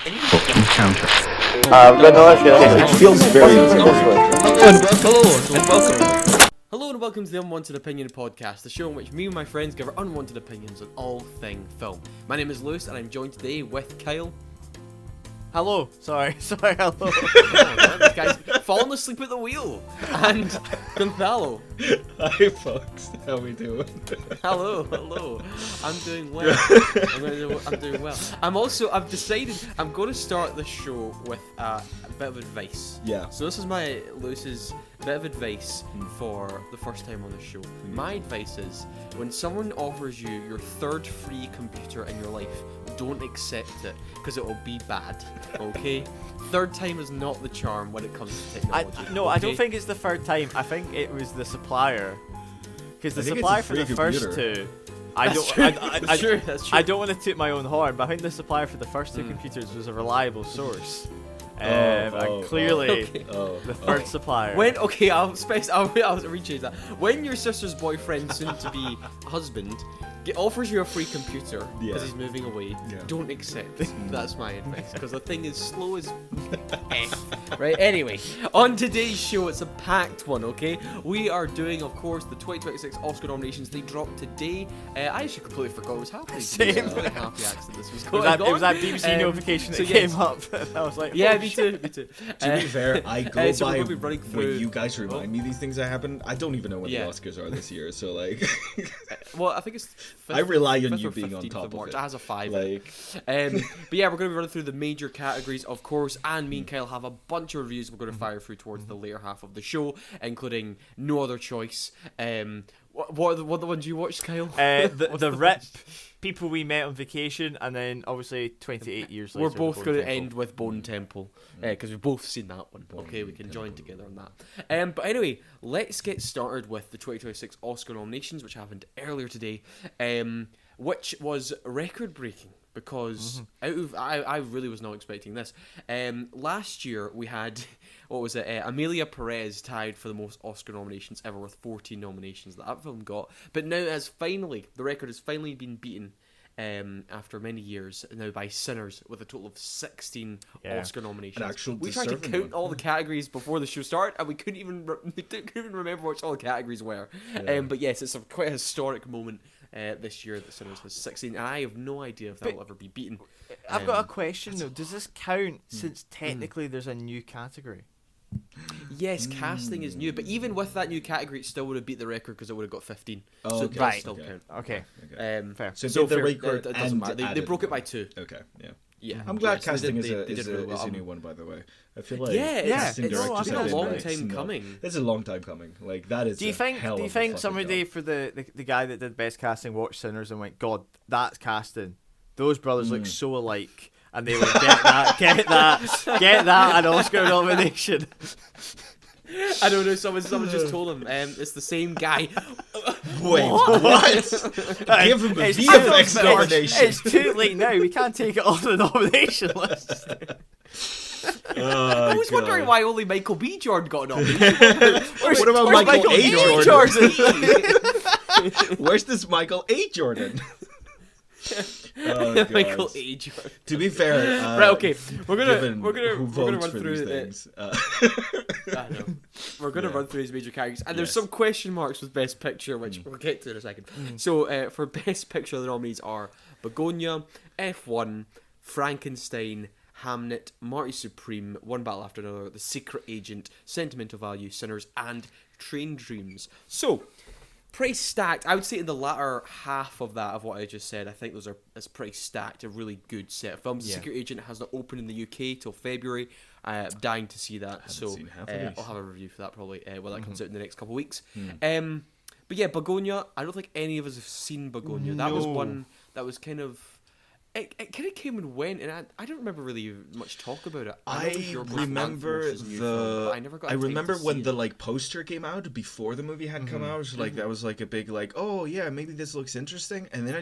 Encounter. It feels very Hello and welcome to the Unwanted Opinion podcast, the show in which me and my friends give our unwanted opinions on all thing film. My name is Lewis and I'm joined today with Kyle. Hello. Sorry, hello. Oh, this guy's falling asleep at the wheel. And Gonzalo. Hi folks, how we doing? Hello. I'm doing well. I'm doing well. I've decided I'm going to start the show with a bit of advice. Yeah. So this is Lewis's bit of advice for the first time on the show. My advice is, when someone offers you your third free computer in your life, don't accept it, because it will be bad, okay? Third time is not the charm when it comes to technology. I don't think it's the third time. I think it was the supplier. Because the supplier for the first two... That's true. I don't want to toot my own horn, but I think the supplier for the first two computers was a reliable source. And clearly, the third supplier. I'll rechange that. When your sister's boyfriend, soon to be husband, offers you a free computer because he's moving away, don't accept it. That's my advice, because the thing is slow as F. Right, anyway, on today's show, it's a packed one, okay? We are doing, of course, the 2026 Oscar nominations. They dropped today. I actually completely forgot it was happening. Same. I was really happy actually this was going on. It was that BBC notification that came up. I was like, me too. To be fair, I go so by we're gonna be running through... when you guys remind me these things that happen. I don't even know when the Oscars are this year, so like... well, I think it's... I rely on you being on top of March. it. It has a 5. Like... but yeah, we're going to be running through the major categories, of course, and me and Kyle have a bunch of reviews we're going to fire through towards the later half of the show, including No Other Choice. What are the ones you watched, Kyle? The Rip, People We Met on Vacation, and then obviously 28 years later. We're both going to end with Bone Temple, because we've both seen that one. Okay, we can join together on that. But anyway, let's get started with the 2026 Oscar nominations, which happened earlier today, which was record-breaking. Because I really was not expecting this. Last year we had, Amelia Perez tied for the most Oscar nominations ever with 14 nominations that film got. But now the record has finally been beaten after many years now by Sinners with a total of 16 Oscar nominations. We tried to count all the categories before the show started and we couldn't even remember what all the categories were. But yes, it's quite a historic moment. This year that Sinners has 16, and I have no idea if that will ever be beaten. I've got a question though. Does this count since technically there's a new category? Yes, casting is new, but even with that new category, it still would have beat the record because it would have got 15. Oh, so okay. it does still count. Okay. Fair. So the record it doesn't matter. They broke it by 2. Okay, yeah. Yeah, I'm glad casting is really a new one, by the way. I feel like it's been a long time coming. It's a long time coming. Like that is. Do you think somebody for the guy that did best casting watched Sinners and went, God, that's casting. Those brothers look so alike, and they would get that an Oscar nomination. I don't know. Someone just told him it's the same guy. Wait, what? Give him a VFX nomination. It's too late now. We can't take it off the nomination list. I was wondering why only Michael B. Jordan got nominated. What about Michael A. Jordan? Jordan? Where's this Michael A. Jordan? Oh, Michael A. Jordan. To be fair, right? Okay, we're gonna run through things. I know. We're gonna run through these major categories, and there's some question marks with Best Picture, which we'll get to in a second. So, for Best Picture, the nominees are Begonia, F1, Frankenstein, Hamnet, Marty Supreme, One Battle After Another, The Secret Agent, Sentimental Value, Sinners, and Train Dreams. So, pretty stacked. I would say in the latter half of that, of what I just said, I think it's pretty stacked. A really good set of films. The Secret Agent has not opened in the UK till February. I'm dying to see that. So I'll have a review for that probably when that comes out in the next couple of weeks. But yeah, Begonia, I don't think any of us have seen Begonia. That was one that was kind of... It kind of came and went, and I don't remember really much talk about it. I remember when the poster came out before the movie had come out. Like that was like a big oh yeah, maybe this looks interesting. And then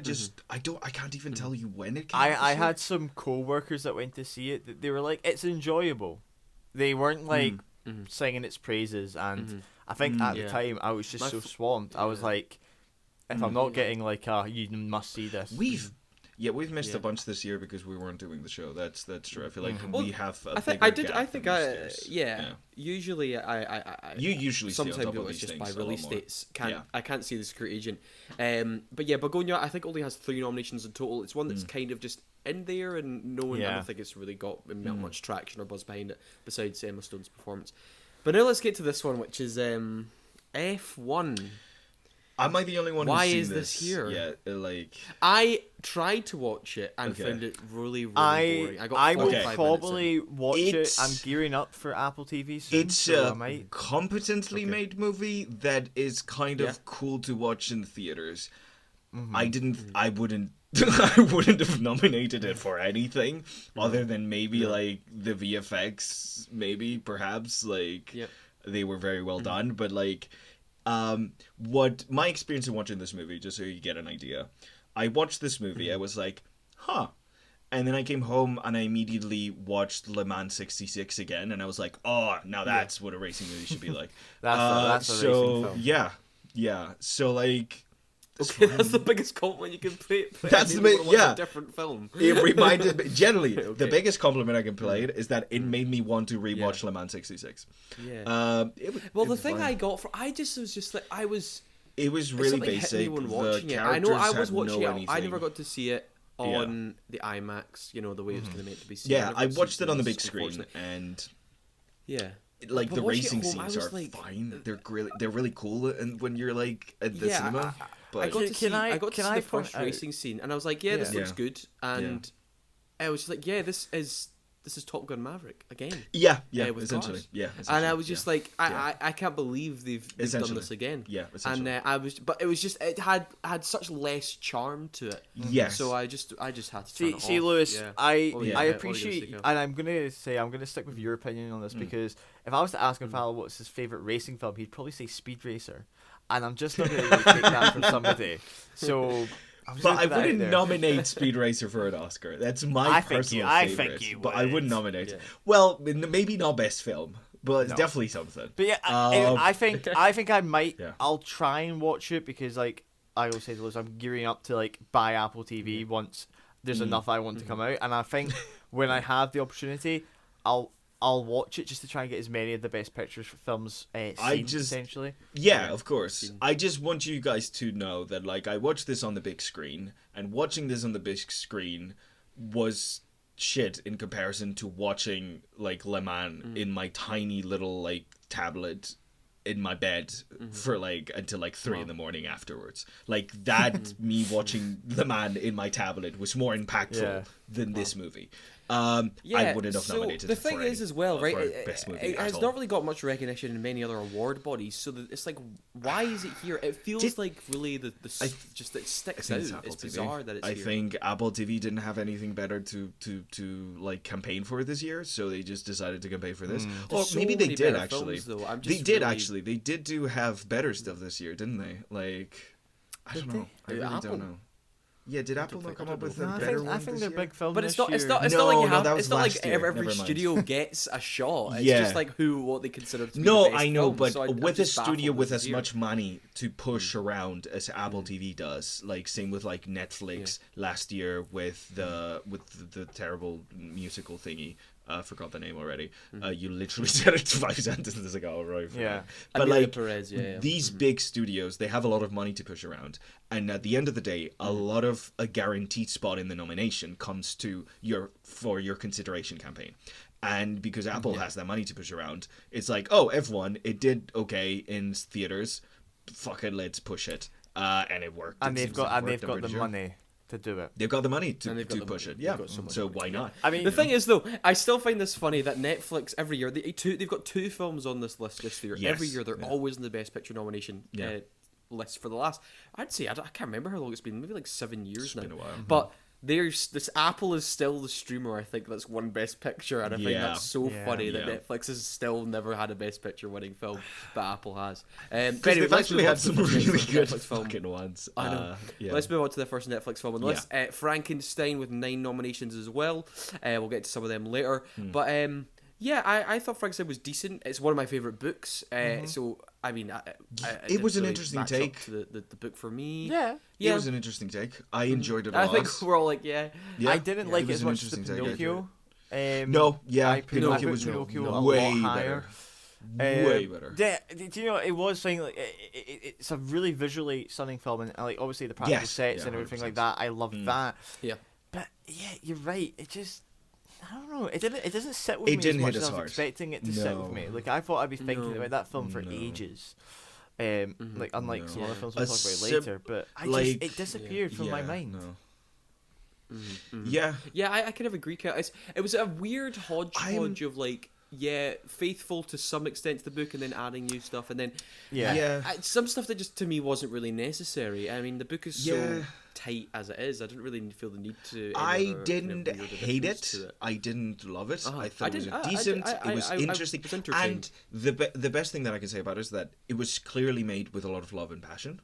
I can't even tell you when it came. I had some co-workers that went to see it. They were like, it's enjoyable. They weren't like singing its praises, and I think at the time I was just so swamped. I was like, if I'm not getting you must see this. Yeah, we've missed a bunch this year because we weren't doing the show. That's true. I feel like we have a bigger gap than most years. Usually you usually sometimes stay on top it of was these just by things release a lot more. dates. I can't see the secret agent. But Begonia, I think only has 3 nominations in total. It's one that's kind of just in there, and no one. I don't think it's really got much traction or buzz behind it besides Emma Stone's performance. But now let's get to this one, which is F1. Am I the only one Why who's seen is this here? Yeah, like... I tried to watch it and found it really, really boring. I will probably watch it. I'm gearing up for Apple TV soon. It's a competently made movie that is kind of cool to watch in theaters. I wouldn't have nominated it for anything other than maybe like the VFX, perhaps they were very well done, but like what my experience in watching this movie, just so you get an idea, I watched this movie, I was like, and then I came home and I immediately watched Le Mans 66 again, and I was like, oh, now that's what a racing movie should be like. That's a racing film. Yeah. So like, okay, that's the biggest compliment you can pay. That's a different film. It reminded me, generally, the biggest compliment I can play is that it made me want to rewatch Le Mans 66. Yeah. The thing I got for, it was really basic. Watching it. I know I was watching it. I never got to see it on the IMAX. You know, the way it was kind of meant to be seen. Yeah, I watched it on the big screen, and like the racing scenes are fine. They're really cool, and when you're like at the cinema. I got to see the first racing scene, and I was like, this looks good, and I was just like, this is Top Gun Maverick again. Essentially. And I was just like, I can't believe they've done this again. And it was just it had such less charm to it. So I just had to turn it off. See, Lewis, I appreciate, and I'm gonna stick with your opinion on this because if I was to ask Fowler what's his favorite racing film, he'd probably say Speed Racer. And I'm just not going to take that from somebody. So, but I wouldn't nominate Speed Racer for an Oscar. That's my personal favorite. I think you would. But I wouldn't nominate it. Well, maybe not best film, but it's definitely something. But I think I might. Yeah. I'll try and watch it because, like I always say to Liz, I'm gearing up to like buy Apple TV once there's enough I want to come out. And I think when I have the opportunity, I'll watch it just to try and get as many of the best pictures films essentially. Yeah, of course. I just want you guys to know that like I watched this on the big screen, and watching this on the big screen was shit in comparison to watching like Le Mans in my tiny little like tablet in my bed for like until like 3 a.m. afterwards. Like that me watching Le Mans in my tablet was more impactful than this movie. I wouldn't have nominated. The thing is, as well, right? Best movie it has not really got much recognition in many other award bodies, so it's like, why is it here? It feels like really just it sticks out. It's bizarre that it's here. I think Apple TV didn't have anything better to like campaign for this year, so they just decided to campaign for this. Or maybe they did actually. They did have better stuff this year, didn't they? Like, I don't know. I really don't know. Yeah, did Apple not come up with a better one? I think they're big film. But it's not like every studio gets a shot. It's just like what they consider to be the best I know, film. but so with a studio with as much money to push around as Apple TV does, like same with like Netflix last year with the terrible musical thingy. I forgot the name already. You literally said it 5 sentences ago, right? Yeah. But like Perez, these big studios, they have a lot of money to push around, and at the end of the day, a lot of a guaranteed spot in the nomination comes to your consideration campaign. And because Apple has that money to push around, it's like, oh, F1, it did okay in theaters. Fuck it, let's push it. And it worked. And they've got the money to do it. They've got the money to push it. Yeah. So why not? I mean, the thing is, though, I still find this funny that Netflix every year they've got 2 films on this list this year. Yes. Every year they're always in the Best Picture nomination list for the last. I'd say I can't remember how long it's been. Maybe like 7 years now. Been a while. But there's this Apple is still the streamer I think that's won Best Picture, and I think that's so funny that Netflix has still never had a Best Picture winning film, but Apple has. Because they've actually had some really good fucking ones. I know. Let's move on to the first Netflix film on the list. Frankenstein with 9 nominations as well. We'll get to some of them later, but I thought Frankenstein was decent. It's one of my favourite books, so I mean, it was an really interesting match up take. to the book for me. Yeah. It was an interesting take. I enjoyed it a lot. I think we're all like, yeah. I didn't like it was as an much as the interesting take. Pinocchio. Pinocchio was Pinocchio way a lot higher. Way better. Do you know, it was saying like it's a really visually stunning film, and like obviously the practical sets and everything 100%. like that. I love that. Yeah. But yeah, you're right. It just, I don't know. It doesn't sit with It me didn't as much hit as us I was hard. expecting it to sit with me. Like I thought I'd be thinking about that film for No. ages. Like unlike some other films A we'll talk about later, but it disappeared from my mind. No. Yeah, I kind of agree. It was a weird hodgepodge of like, faithful to some extent to the book, and then adding new stuff, and then some stuff that just to me wasn't really necessary. I mean, the book is so tight as it is. I didn't really feel the need to. I didn't hate it. I didn't love it. I thought it was decent. It was interesting. And the best thing that I can say about it is that it was clearly made with a lot of love and passion.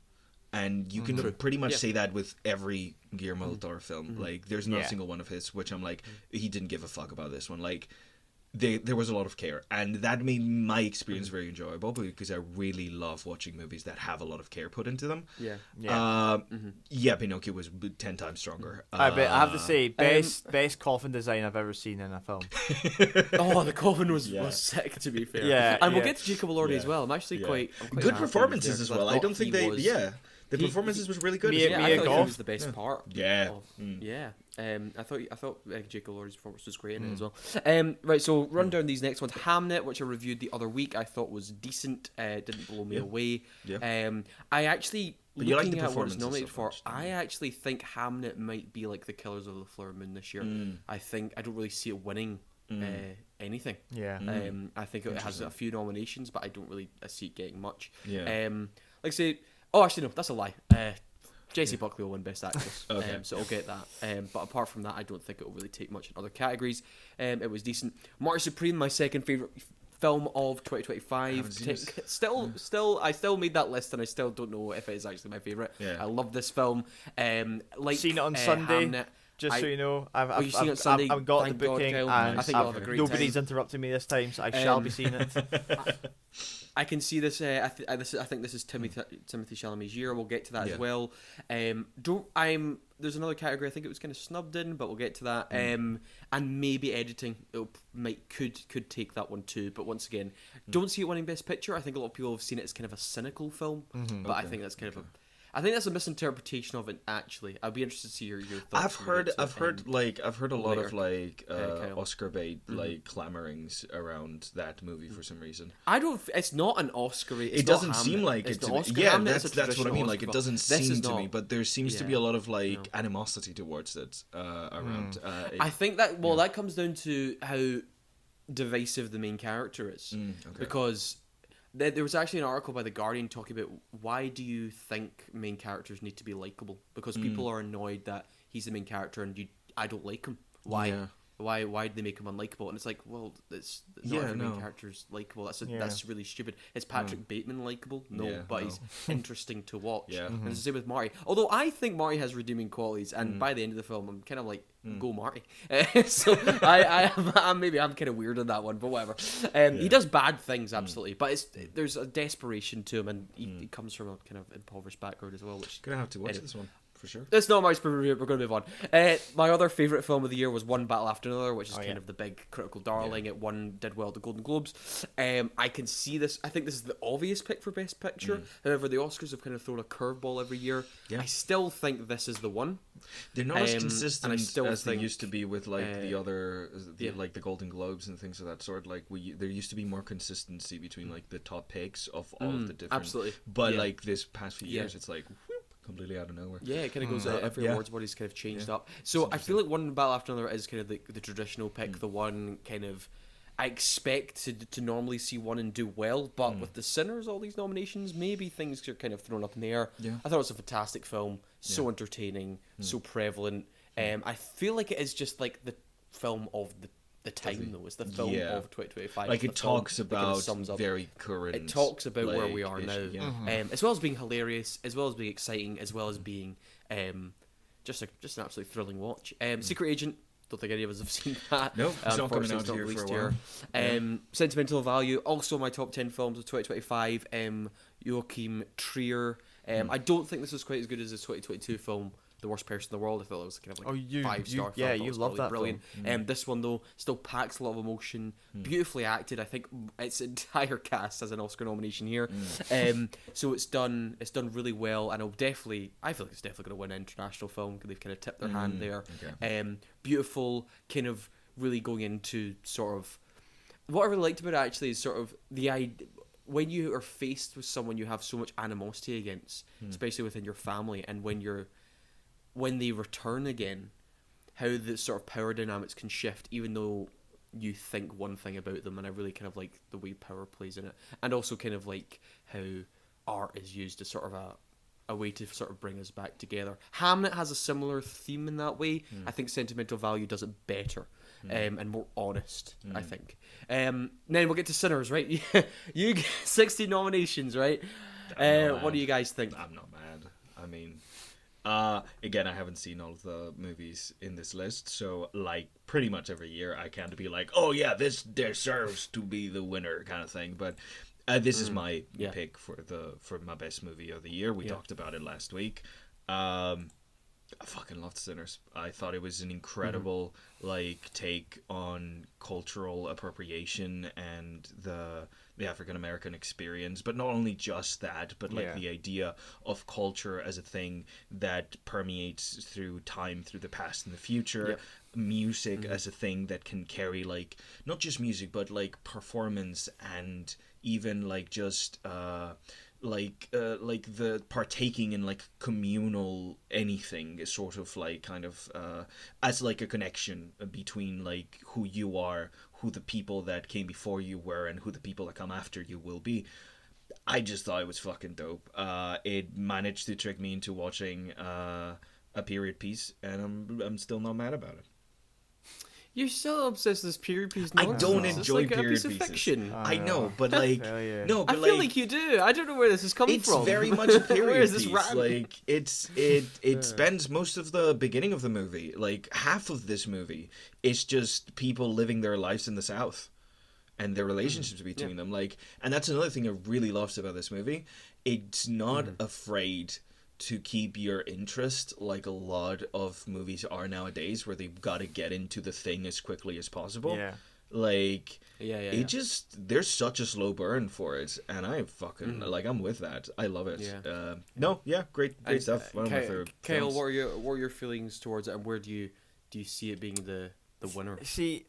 And you can pretty much say that with every Guillermo del Toro film. Like, there's not a single one of his which I'm like, he didn't give a fuck about this one. Like, there was a lot of care, and that made my experience very enjoyable because I really love watching movies that have a lot of care put into them. Pinocchio was 10 times stronger. I have to say, best coffin design I've ever seen in a film. The coffin was sick, to be fair. And we'll get to Jacob Elordi as well. I'm actually quite good performances as well. I don't think the performances was really good. I thought he was the best part. I thought Jacob Elordi's performance was great in it as well. Right, so run down these next ones. Hamnet, which I reviewed the other week, I thought was decent. Didn't blow me away. I actually, looking at what it's nominated for, I actually think Hamnet might be like The Killers of the Flower Moon this year. I don't really see it winning anything. I think it has a few nominations, but I don't really see it getting much. Actually no, that's a lie. J.C. Buckley will win Best Actress, so I'll get that. But apart from that, I don't think it will really take much in other categories. It was decent. Martyr Supreme, my second favourite film of 2025. I still made that list, and I still don't know if it is actually my favourite. I love this film. Seen it on Sunday. Hamnet, so you know, I've seen it Sunday. I've got the Thank God, booking, Kyle. and I think I'll have a great nobody's time. interrupted me this time, so I shall be seeing it. I can see this. I think this is Timothy Chalamet's year. We'll get to that as well. There's another category I think it was kind of snubbed in, but we'll get to that. And maybe editing could take that one too. But once again, don't see it winning Best Picture. I think a lot of people have seen it as kind of a cynical film, but I think that's kind of I think that's a misinterpretation of it. Actually, I'd be interested to see your thoughts. I've heard a lot of Oscar bait clamorings around that movie for some reason. It's not an Oscar. It doesn't seem like it. That's what I mean. Like, it doesn't seem to me, but there seems to be a lot of animosity towards it around. I think that comes down to how divisive the main character is, because. There was actually an article by The Guardian talking about why do you think main characters need to be likable? Because people are annoyed that he's the main character and I don't like him. Why? Yeah. Why did they make him unlikable? And it's like, well, it's not every main character's likable. That's really stupid. Is Patrick Bateman likable? No, but he's interesting to watch. Yeah. And it's the same with Marty. Although I think Marty has redeeming qualities, and by the end of the film, I'm kind of like, go Marty. So I'm kind of weird on that one, but whatever. He does bad things, absolutely, but there's a desperation to him, and he comes from a kind of impoverished background as well. Which gonna have to watch this one. For sure. That's not my review. We're going to move on. My other favourite film of the year was One Battle After Another, which is kind of the big critical darling. It did well at the Golden Globes. I can see this. I think this is the obvious pick for Best Picture. However, the Oscars have kind of thrown a curveball every year. I still think this is the one. They're not as consistent as they used to be with the other, like the Golden Globes and things of that sort. Like there used to be more consistency between like the top picks of all of the different. Absolutely. But like this past few years, it's like. Completely out of nowhere. Yeah, it kind of goes every awards body's kind of changed up. So I feel like One Battle After Another is kind of the traditional pick, the one kind of I expect to normally see one and do well, but with The Sinners, all these nominations, maybe things are kind of thrown up in the air. Yeah. I thought it was a fantastic film, so entertaining, so prevalent. I feel like it is just like the film of the time though. It's the film of 2025. Like it talks about very current. It talks about where we are now, as well as being hilarious, as well as being exciting, as well as being just an absolutely thrilling watch. Secret Agent, don't think any of us have seen that. Nope, it's not coming out here for a while. Sentimental value, also my top 10 films of 2025. Joachim Trier. I don't think this was quite as good as his 2022 film, The Worst Person in the World. I thought it was kind of like 5-star film. Yeah, you love that brilliant. This one though still packs a lot of emotion, beautifully acted. I think its entire cast has an Oscar nomination here. So it's done really well, and I feel like it's definitely going to win an international film because they've kind of tipped their hand there. Okay. Beautiful, kind of really going into sort of what I really liked about it actually is sort of the idea. When you are faced with someone you have so much animosity against, especially within your family, and when they return again, how the sort of power dynamics can shift, even though you think one thing about them, and I really kind of like the way power plays in it, and also kind of like how art is used as sort of a way to sort of bring us back together. Hamnet has a similar theme in that way. I think Sentimental Value does it better. And more honest, I think. Then we'll get to Sinners, right? You get 16 nominations, right? What do you guys think? I'm not mad. I mean, again, I haven't seen all of the movies in this list, so like pretty much every year I can't be like, oh yeah, this deserves to be the winner kind of thing. But this is my pick for my best movie of the year. We talked about it last week. I fucking loved Sinners. I thought it was an incredible take on cultural appropriation and the African American experience, but not only just that, but the idea of culture as a thing that permeates through time, through the past and the future. Music as a thing that can carry not just music, but performance, and even just the partaking in communal anything is sort of as a connection between who you are, who the people that came before you were, and who the people that come after you will be. I just thought it was fucking dope. It managed to trick me into watching a period piece, and I'm still not mad about it. You're so obsessed with this period piece. I don't enjoy period pieces. A piece of fiction. I know, but no, but I feel like you do. I don't know where this is coming from. It's very much a period where is this piece. It spends most of the beginning of the movie, half of this movie, is just people living their lives in the South, and their relationships between them. And that's another thing I really loved about this movie. It's not afraid to keep your interest like a lot of movies are nowadays, where they've got to get into the thing as quickly as possible. Just there's such a slow burn for it, and I fucking I'm with that. I love it. Great stuff. One of my favorite Kyle, films. what are your feelings towards it, and where do you see it being the winner? See,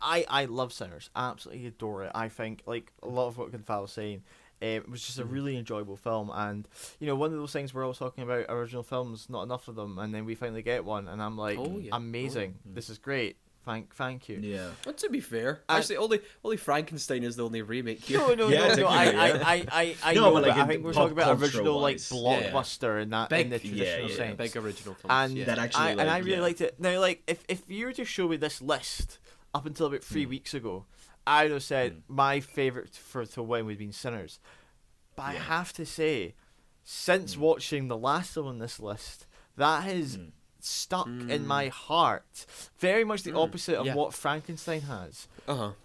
I love Sinners. Absolutely adore it. I think a lot of what Gonfal was saying. It was just a really enjoyable film, and one of those things we're all talking about original films, not enough of them, and then we finally get one, and I'm like, amazing, this is great, thank you. Yeah. Well, to be fair, actually, only Frankenstein is the only remake here. No. I know, but I think we're talking about original blockbuster in the traditional sense, big original films, and that actually, I really liked it. Now, if you were to show me this list up until about 3 weeks ago, I would have said my favourite to win would have been Sinners. But I have to say, since watching the last one on this list, that has stuck in my heart. Very much the opposite of what Frankenstein has.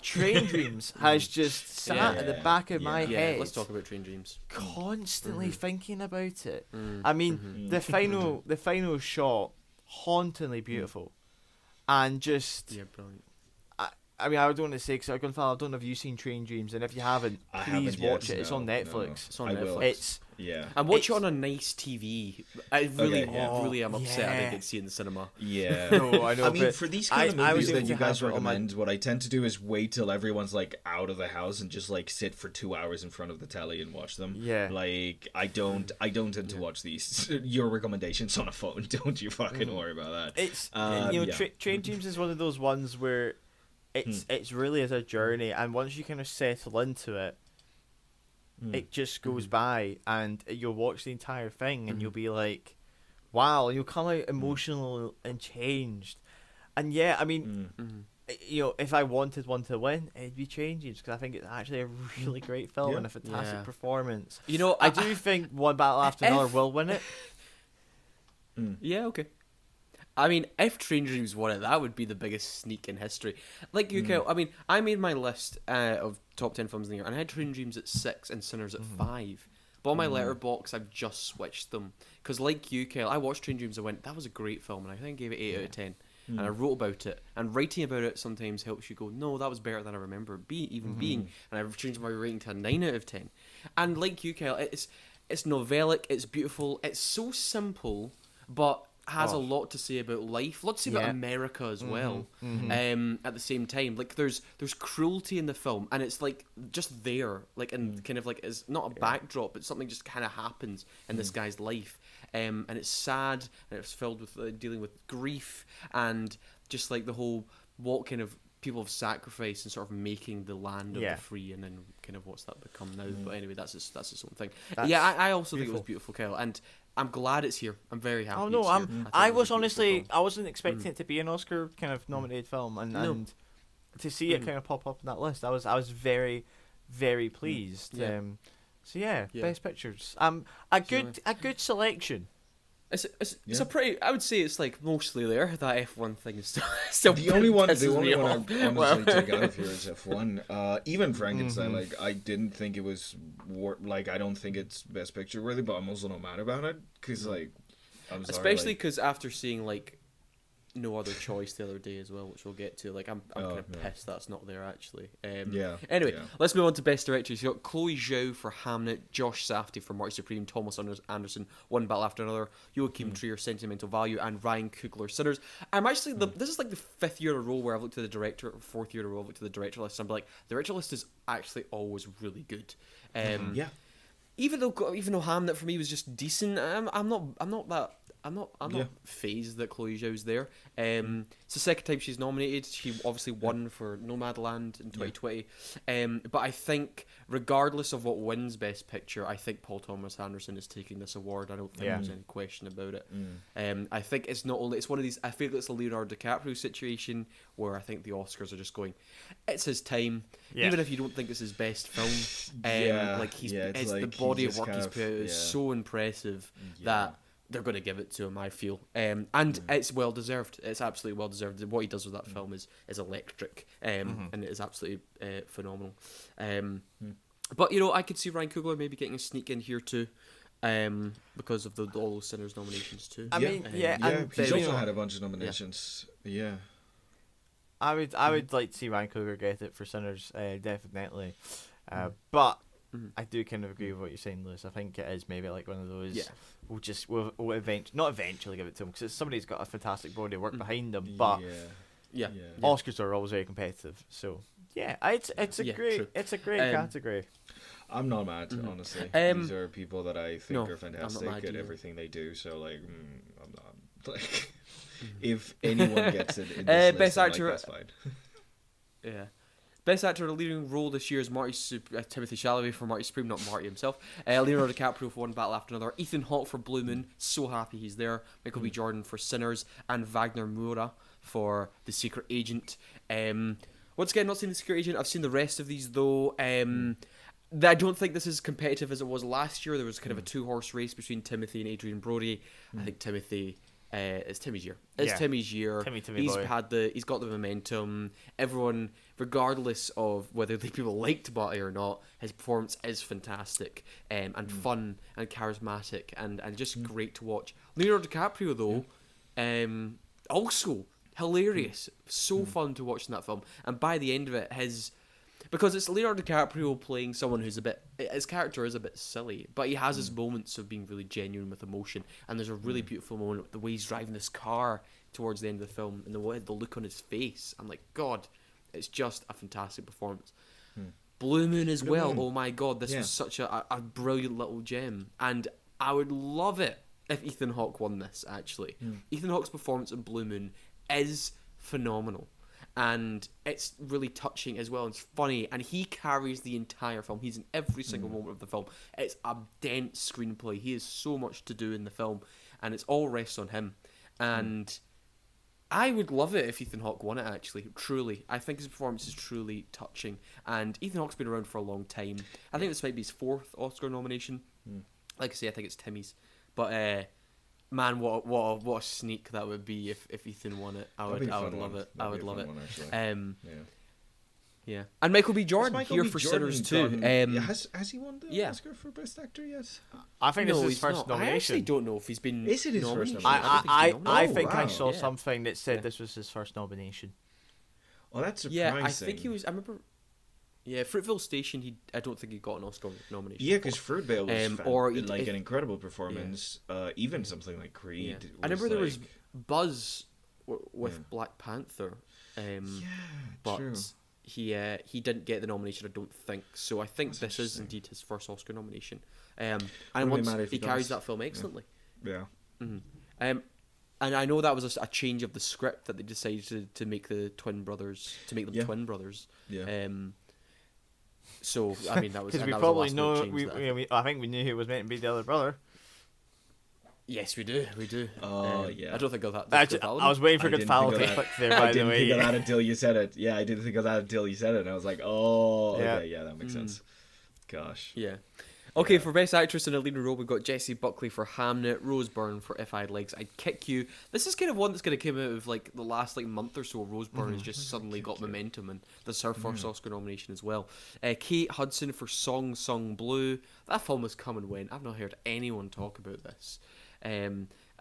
Train Dreams has just sat at the back of my head. Let's talk about Train Dreams. Constantly thinking about it. I mean, the final shot, hauntingly beautiful. And just... Yeah, brilliant. I mean, I don't want to say, because I don't know if you've seen Train Dreams, and if you haven't, please watch it. It's on Netflix. No. It's on Netflix. And watch it on a nice TV. I really am upset I didn't get to see it in the cinema. Yeah. No, I know. I mean, for these kind of movies that you guys recommend, what I tend to do is wait till everyone's out of the house and just sit for 2 hours in front of the telly and watch them. Yeah. I don't tend to watch these your recommendations on a phone. Don't you fucking worry about that. It's Train Dreams is one of those ones where it's really is a journey, and once you kind of settle into it, it just goes by, and you'll watch the entire thing, and you'll be like, wow, and you'll come out emotional and changed. And I mean, if I wanted one to win, it'd be Train Dreams, because I think it's actually a really great film and a fantastic performance. I do think One Battle After Another will win it. Yeah, okay. I mean, if Train Dreams won it, that would be the biggest sneak in history. Like you, Kel, I mean, I made my list of top 10 films in the year, and I had Train Dreams at 6 and Sinners at 5. But on my letterbox, I've just switched them. Because like you, Kel, I watched Train Dreams and went, that was a great film, and I think I gave it 8 out of 10. And I wrote about it. And writing about it sometimes helps you go, no, that was better than I remember it being. And I've changed my rating to a 9 out of 10. And like you, Kel, it's novellic, it's beautiful, it's so simple, but has a lot to say about life, a lot to say about America as well. At the same time, like there's cruelty in the film, and it's like just there, like and kind of like it's not a backdrop, but something just kind of happens in this guy's life, and it's sad, and it's filled with dealing with grief, and just like the whole what kind of people have sacrificed and sort of making the land of the free, and then kind of what's that become now. But anyway, that's its own thing. I also think it was beautiful, Kyle, and I'm glad it's here. I'm very happy. Oh no, I was honestly, I wasn't expecting it to be an Oscar kind of nominated film, and to see it kind of pop up in that list, I was very, very pleased. So best pictures. A good selection. It's a pretty. I would say it's like mostly there. That F1 thing is still the only one. The only one I honestly take out of here is F1. Even Frankenstein, like I didn't think it was I don't think it's best picture worthy, but I'm also not mad about it because like I'm sorry, especially because after seeing like No Other Choice the other day as well, which we'll get to. Like I'm kind of pissed that's not there actually. Anyway, let's move on to best directors. You got Chloe Zhao for Hamnet, Josh Safdie for Marty Supreme, Thomas Anderson One Battle After Another, Joachim Trier Sentimental Value, and Ryan Coogler Sinners. I'm actually this is like the 5th year in a row where I've looked at the director, or 4th year in a row I've looked at the director list. And I'm like, the director list is actually always really good. Even though Hamnet for me was just decent, I'm not phased that Chloe Zhao's there. It's the second time she's nominated. She obviously won for Nomadland in 2020. But I think, regardless of what wins Best Picture, I think Paul Thomas Anderson is taking this award. I don't think there's any question about it. I think it's not only... It's one of these... I feel it's a Leonardo DiCaprio situation where I think the Oscars are just going, it's his time. Even if you don't think it's his best film. It's like the body of work he's put out is so impressive that... they're going to give it to him, I feel. And it's well deserved. It's absolutely well deserved. What he does with that film is electric, and it is absolutely phenomenal. But I could see Ryan Coogler maybe getting a sneak in here too, because of all those Sinners nominations too. And he's also had a bunch of nominations. I would like to see Ryan Coogler get it for Sinners, definitely. But I do kind of agree with what you're saying, Lewis. I think it is maybe like one of those. We'll not eventually give it to him because somebody's got a fantastic body of work behind them. But Oscars are always very competitive. So it's a great category. I'm not mad, honestly. These are people that I think are fantastic at everything they do. So like, I'm not like. If anyone gets it in this best list, actor, that's fine. Best actor in a leading role this year is Timothy Chalamet for Marty Supreme, not Marty himself. Leonardo DiCaprio for One Battle After Another. Ethan Hawke for Blue Moon, so happy he's there. Michael B. Jordan for Sinners, and Wagner Moura for The Secret Agent. Once again, not seen The Secret Agent. I've seen the rest of these though. I don't think this is as competitive as it was last year. There was kind of a 2-horse race between Timothy and Adrian Brody. I think Timothy. It's Timmy's year. Timmy's year. Timmy he's boy. He's got the momentum. Everyone, regardless of whether the people liked Marty or not, his performance is fantastic and fun and charismatic and just great to watch. Leonardo DiCaprio though, also hilarious, so fun to watch in that film. And by the end of it, because it's Leonardo DiCaprio playing someone who's his character is a bit silly, but he has his moments of being really genuine with emotion. And there's a really beautiful moment, the way he's driving this car towards the end of the film, and the look on his face. I'm like, God, it's just a fantastic performance. Blue Moon as well. Oh my God, this was such a brilliant little gem, and I would love it if Ethan Hawke won this. Actually, Ethan Hawke's performance in Blue Moon is phenomenal. And it's really touching as well. It's funny, and he carries the entire film. He's in every single moment of the film. It's a dense screenplay. He has so much to do in the film, and it's all rests on him. And I would love it if Ethan Hawke won it. Actually, truly, I think his performance is truly touching. And Ethan Hawke's been around for a long time. I think this might be his 4th Oscar nomination. Like I say, I think it's Timmy's, but Man, what a sneak that would be if Ethan won it. I would love it. I would love it. Yeah. And Michael B. Jordan here for Sinners too. Has he won the Oscar for Best Actor yet? I think this is his first nomination. I actually don't know if he's been. Is it his first nomination? I think I saw something that said this was his first nomination. Oh, that's surprising. Yeah, I think he was. I remember. Yeah, Fruitvale Station. I don't think he got an Oscar nomination. Yeah, because Fruitvale was an incredible performance. Yeah. Even something like Creed. Yeah. I remember there was buzz with Black Panther. But true. He didn't get the nomination. I don't think so. I think this is indeed his first Oscar nomination. And he carries that film excellently. Yeah. Mm-hmm. And I know that was a change of the script that they decided to make the twin brothers twin brothers. Yeah. So I mean that was because we probably know I think we knew who was meant to be the other brother. Yes, we do. Oh yeah. I don't think of that. I was waiting for good foul to click there. By the way, I didn't think of that until you said it. Yeah, I didn't think of that until you said it. And I was like, oh, okay, yeah, that makes sense. Gosh. Yeah. Okay, for Best Actress in a Leading Role, we've got Jessie Buckley for Hamnet, Rose Byrne for If I Had Legs, I'd Kick You. This is kind of one that's going to come out of like the last month or so. Rose Byrne has just suddenly got momentum, and this is her first Oscar nomination as well. Kate Hudson for Song Sung Blue. That film has come and went. I've not heard anyone talk about this.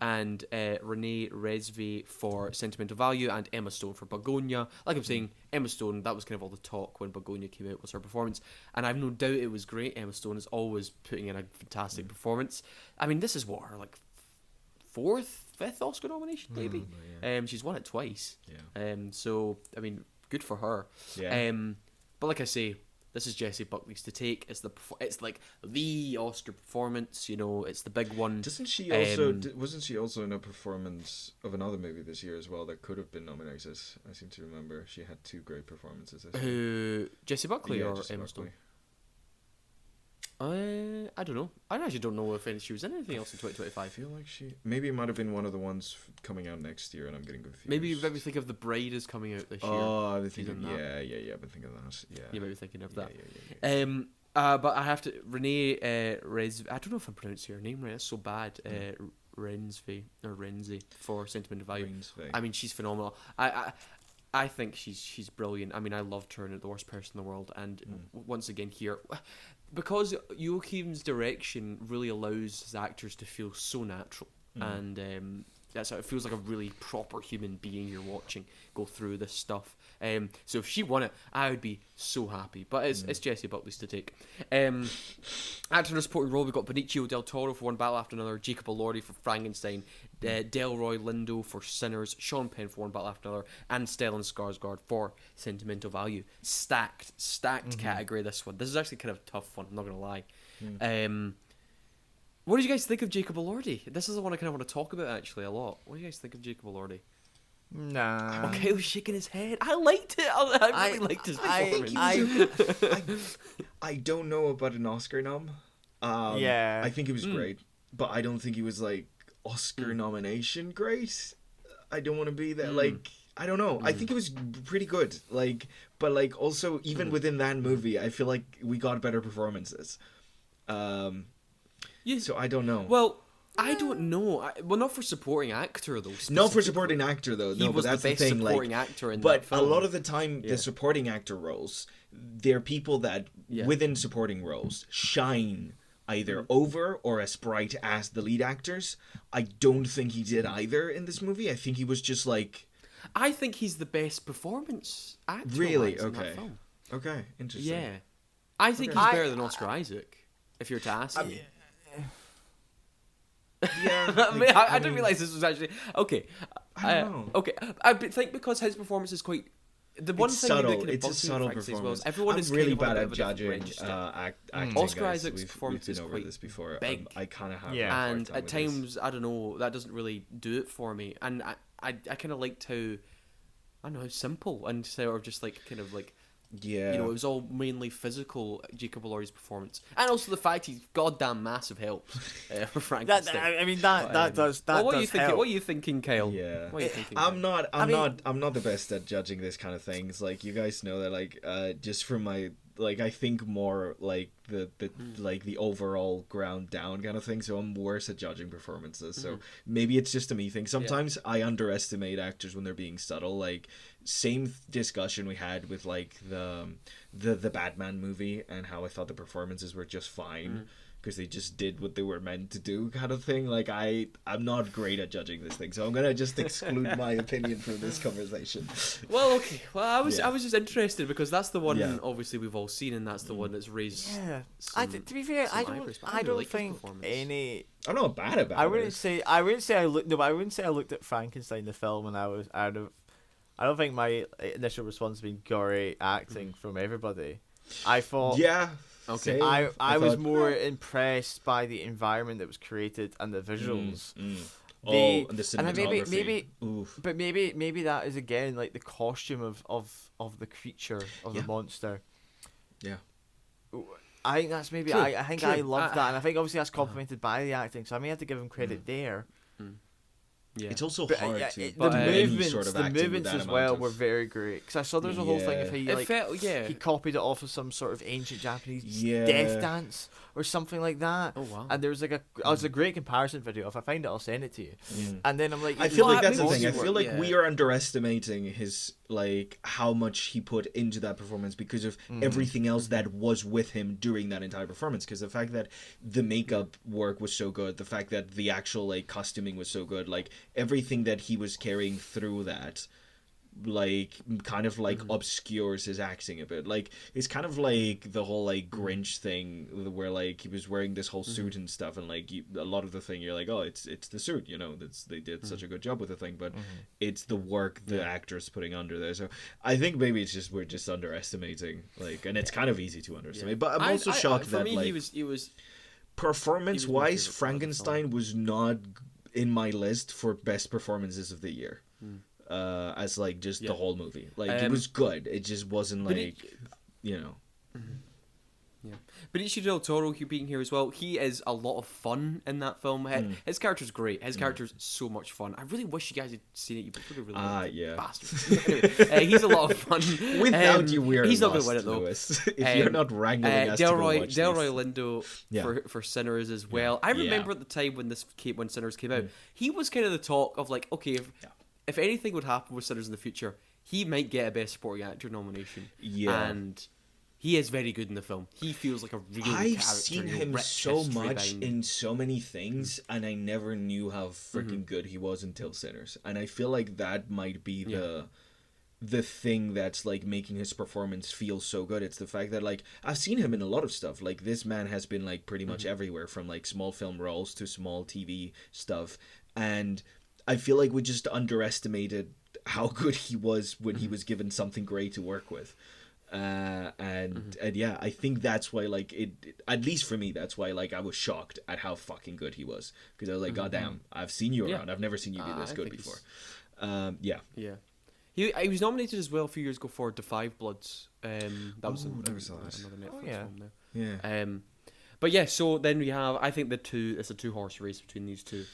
And Renee Resve for Sentimental Value, and Emma Stone for Begonia. Like I'm saying, Emma Stone, that was kind of all the talk when Begonia came out, was her performance, and I've no doubt it was great. Emma Stone is always putting in a fantastic performance. I mean, this is what, her fifth Oscar nomination maybe. She's won it twice. So I mean, good for her. But like I say, this is Jessie Buckley's to take. It's like the Oscar performance, it's the big one. Wasn't she also in a performance of another movie this year as well that could have been nominated? I seem to remember she had two great performances this year. Jessie Buckley or Jessie Emma Buckley. Stone? I don't know. I actually don't know if she was in anything else in 2025. I feel like maybe it might have been one of the ones coming out next year, and I'm getting confused. Maybe think of The Bride is coming out this year. Oh, I've been thinking I've been thinking of that. Yeah, you might be thinking of that. Yeah. But I have to Renee Rez. I don't know if I'm pronouncing her name right. It's so bad. Renzi for Sentimental Value. I mean, she's phenomenal. I think she's brilliant. I mean, I loved her in The Worst Person in the World, and once again here, because Joachim's direction really allows his actors to feel so natural, and that's how it feels like a really proper human being you're watching go through this stuff. So if she won it, I would be so happy. But it's Jessie Buckley's to take. Actor in a supporting role, we've got Benicio del Toro for One Battle After Another, Jacob Elordi for Frankenstein, Delroy Lindo for Sinners, Sean Penn for One Battle After Another, and Stellan Skarsgård for Sentimental Value. Stacked category, this one. This is actually kind of a tough one, I'm not going to lie. What did you guys think of Jacob Elordi? This is the one I kind of want to talk about actually a lot. What do you guys think of Jacob Elordi? Nah. Okay, he was shaking his head. I liked it. I really liked his performance. I don't know about an Oscar nom. I think he was great, but I don't think he was like Oscar nomination great. I don't want to be that I don't know. I think it was pretty good. But also even within that movie, I feel like we got better performances. So I don't know. Well, I don't know. Not for supporting actor though. Not for supporting actor though. He was that's the best supporting actor in that film. But a lot of the time, the supporting actor roles, they're people that within supporting roles shine either over or as bright as the lead actors. I don't think he did either in this movie. I think he was just I think he's the best performance actor. Really? In that film. Okay. Interesting. Yeah. I think he's better than Oscar Isaac, if you're to ask me. Yeah, I didn't realize this was actually okay. I don't know. Okay, I think because his performance is quite the one thing subtle. that It's a subtle performance. Everyone is really bad at judging acting. Oscar guys. Isaac's performance is quite this before. big. I kind of have. And at times, I don't know, that doesn't really do it for me. And I kind of liked how I don't know how simple and sort of just kind of it was all mainly physical, Jacob Elordi's performance, and also the fact he's goddamn massive help for Frankenstein. That does help. What are you thinking, Kyle? Yeah, what are you thinking, I'm not the best at judging this kind of things. You guys know that. Just from my like I think more like the like the overall ground down kind of thing. So I'm worse at judging performances. So maybe it's just a me thing. Sometimes I underestimate actors when they're being subtle. Like same discussion we had with like the Batman movie and how I thought the performances were just fine. Because they just did what they were meant to do, kind of thing. Like I'm not great at judging this thing, so I'm gonna just exclude my opinion from this conversation. Well, okay. Well, I was just interested because that's the one obviously we've all seen, and that's the one that's raised. Yeah. To be fair, I don't think any. I'm not bad about it. I wouldn't say I looked. No, but I wouldn't say I looked at Frankenstein the film and I don't think my initial response has been gory acting from everybody. I thought. Yeah. Okay. I was more impressed by the environment that was created and the visuals. And the cinematography. But maybe that is again like the costume of the creature of the monster. Yeah. I think that's maybe. True. I think I love that, and I think obviously that's complemented by the acting. So I may have to give him credit there. Yeah. It's also hard the movements as well were very great because I saw there's a whole thing of he copied it off of some sort of ancient Japanese death dance or something like that. Oh wow! And there was like it was a great comparison video. If I find it, I'll send it to you. And then I'm like, I feel like that's the thing. I feel like we are underestimating his like how much he put into that performance because of everything else that was with him during that entire performance. Because the fact that the makeup work was so good, the fact that the actual like costuming was so good, like everything that he was carrying through that like kind of like obscures his acting a bit. Like it's kind of like the whole like Grinch thing where like he was wearing this whole suit and stuff, and like a lot of the thing you're like, oh, it's the suit, you know, they did such a good job with the thing, but it's the work the actor's putting under there. So I think maybe it's just we're just underestimating, like, and it's kind of easy to underestimate. But I'm also shocked that like he was performance wise, Frankenstein was not in my list for best performances of the year. As like just the whole movie, like it was good. It just wasn't like, you know. Yeah, Benicio del Toro being here as well. He is a lot of fun in that film. His character's great. His character's so much fun. I really wish you guys had seen it. You would have really bastards. Anyway, he's a lot of fun. Without you, we're he's lost, not going to win it though. Lewis. If you're not wrangling us Delroy, to go watch Delroy Lindo for Sinners as well. I remember at the time when Sinners came out, he was kind of the talk of like, okay, if anything would happen with Sinners in the future, he might get a Best Supporting Actor nomination. Yeah. And he is very good in the film. He feels like a real character. I've seen him so much in so many things, and I never knew how freaking good he was until Sinners. And I feel like that might be the thing that's like making his performance feel so good. It's the fact that like I've seen him in a lot of stuff. Like this man has been like pretty much everywhere, from like small film roles to small TV stuff, and I feel like we just underestimated how good he was when he was given something great to work with. And yeah, I think that's why like it at least for me, that's why like I was shocked at how fucking good he was, because I was like, God damn, I've seen you around. I've never seen you be this good before. Yeah. He was nominated as well a few years ago for Da 5 Bloods. That was another Netflix film now. Yeah. But yeah, so then we have, I think it's a 2-horse race between these two.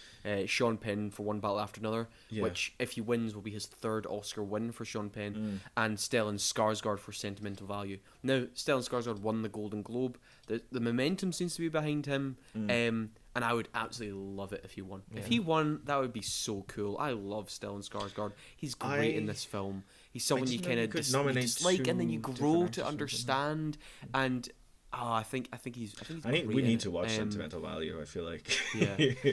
Sean Penn for One Battle After Another, which if he wins will be his 3rd Oscar win for Sean Penn, and Stellan Skarsgård for Sentimental Value. Now, Stellan Skarsgård won the Golden Globe. The momentum seems to be behind him, and I would absolutely love it if he won. If he won, that would be so cool. I love Stellan Skarsgård. He's great in this film. He's someone you kind of dislike, and then you grow to understand, and I think he's we need to watch Sentimental Value, I feel like.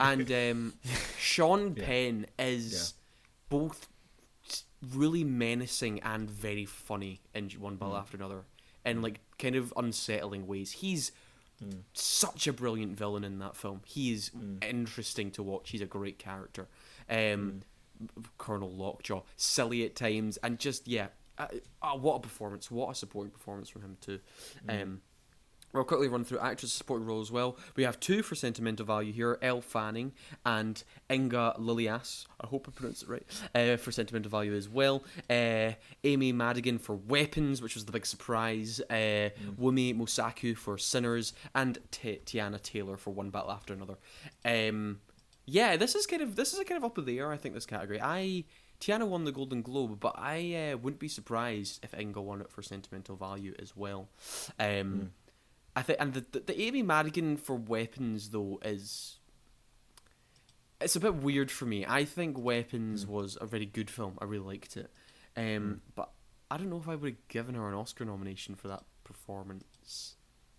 And Sean Penn is both really menacing and very funny in One Battle After Another, in like kind of unsettling ways. He's such a brilliant villain in that film. He is interesting to watch. He's a great character. Colonel Lockjaw, silly at times, and just what a performance! What a supporting performance from him too. We'll quickly run through actress supporting role as well. We have 2 for Sentimental Value here, Elle Fanning and Inga Lilias, I hope I pronounced it right, for Sentimental Value as well. Amy Madigan for Weapons, which was the big surprise. Wumi Mosaku for Sinners, and Tiana Taylor for One Battle After Another. This is kind of up in the air, I think, this category. I Tiana won the Golden Globe, but I wouldn't be surprised if Inga won it for sentimental value as well. I think, and the Amy Madigan for Weapons though it's a bit weird for me. I think Weapons was a very good film. I really liked it, but I don't know if I would have given her an Oscar nomination for that performance.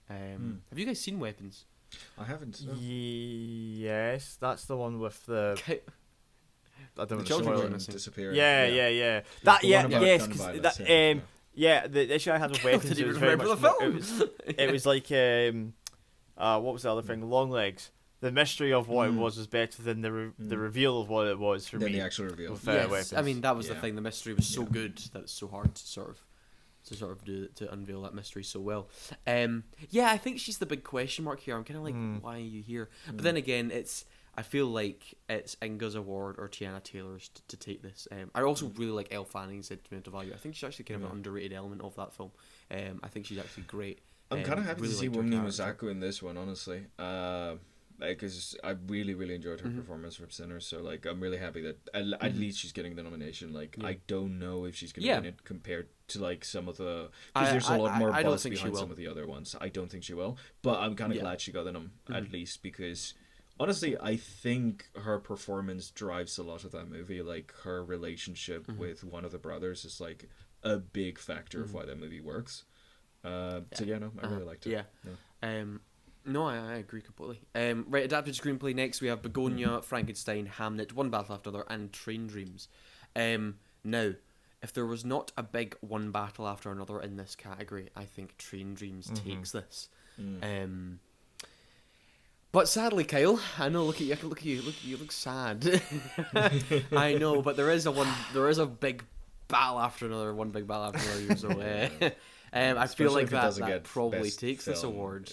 Have you guys seen Weapons? I haven't. No. Yes, that's the one with the. I don't know. The children disappearing. Yeah. That yes, the issue I had with Weapons. I didn't was even very remember much the film. It was like what was the other thing? Long Legs. The mystery of what it was better than the reveal of what it was for me. The actual reveal. With, Yes, Weapons. I mean that was the thing. The mystery was so good that it's so hard to sort of do to unveil that mystery so well. I think she's the big question mark here. I'm kind of like, why are you here? But then again, I feel like it's Inga's award or Tiana Taylor's to take this. I also really like Elle Fanning's sentimental value. I think she's actually kind of an underrated element of that film. I think she's actually great. I'm kind of happy really to see liked her Wunmi character. Mosaku in this one, honestly. Because I really, really enjoyed her performance from Sinners. So, like, I'm really happy that at least she's getting the nomination. Like, I don't know if she's going to win it compared to, like, some of the... Because there's a lot more buzz behind some of the other ones. I don't think she will. But I'm kind of glad she got them, at least, because... Honestly, I think her performance drives a lot of that movie. Like, her relationship with one of the brothers is, like, a big factor of why that movie works. I really liked it. No, I agree completely. Right, adapted screenplay next. We have Begonia, Frankenstein, Hamnet, One Battle After Another, and Train Dreams. Now, if there was not a big One Battle After Another in this category, I think Train Dreams takes this. But sadly, Kyle, I know. Look at you. You look sad. I know, but there is a big battle after another. One big battle after another. So, I feel like that probably takes this award.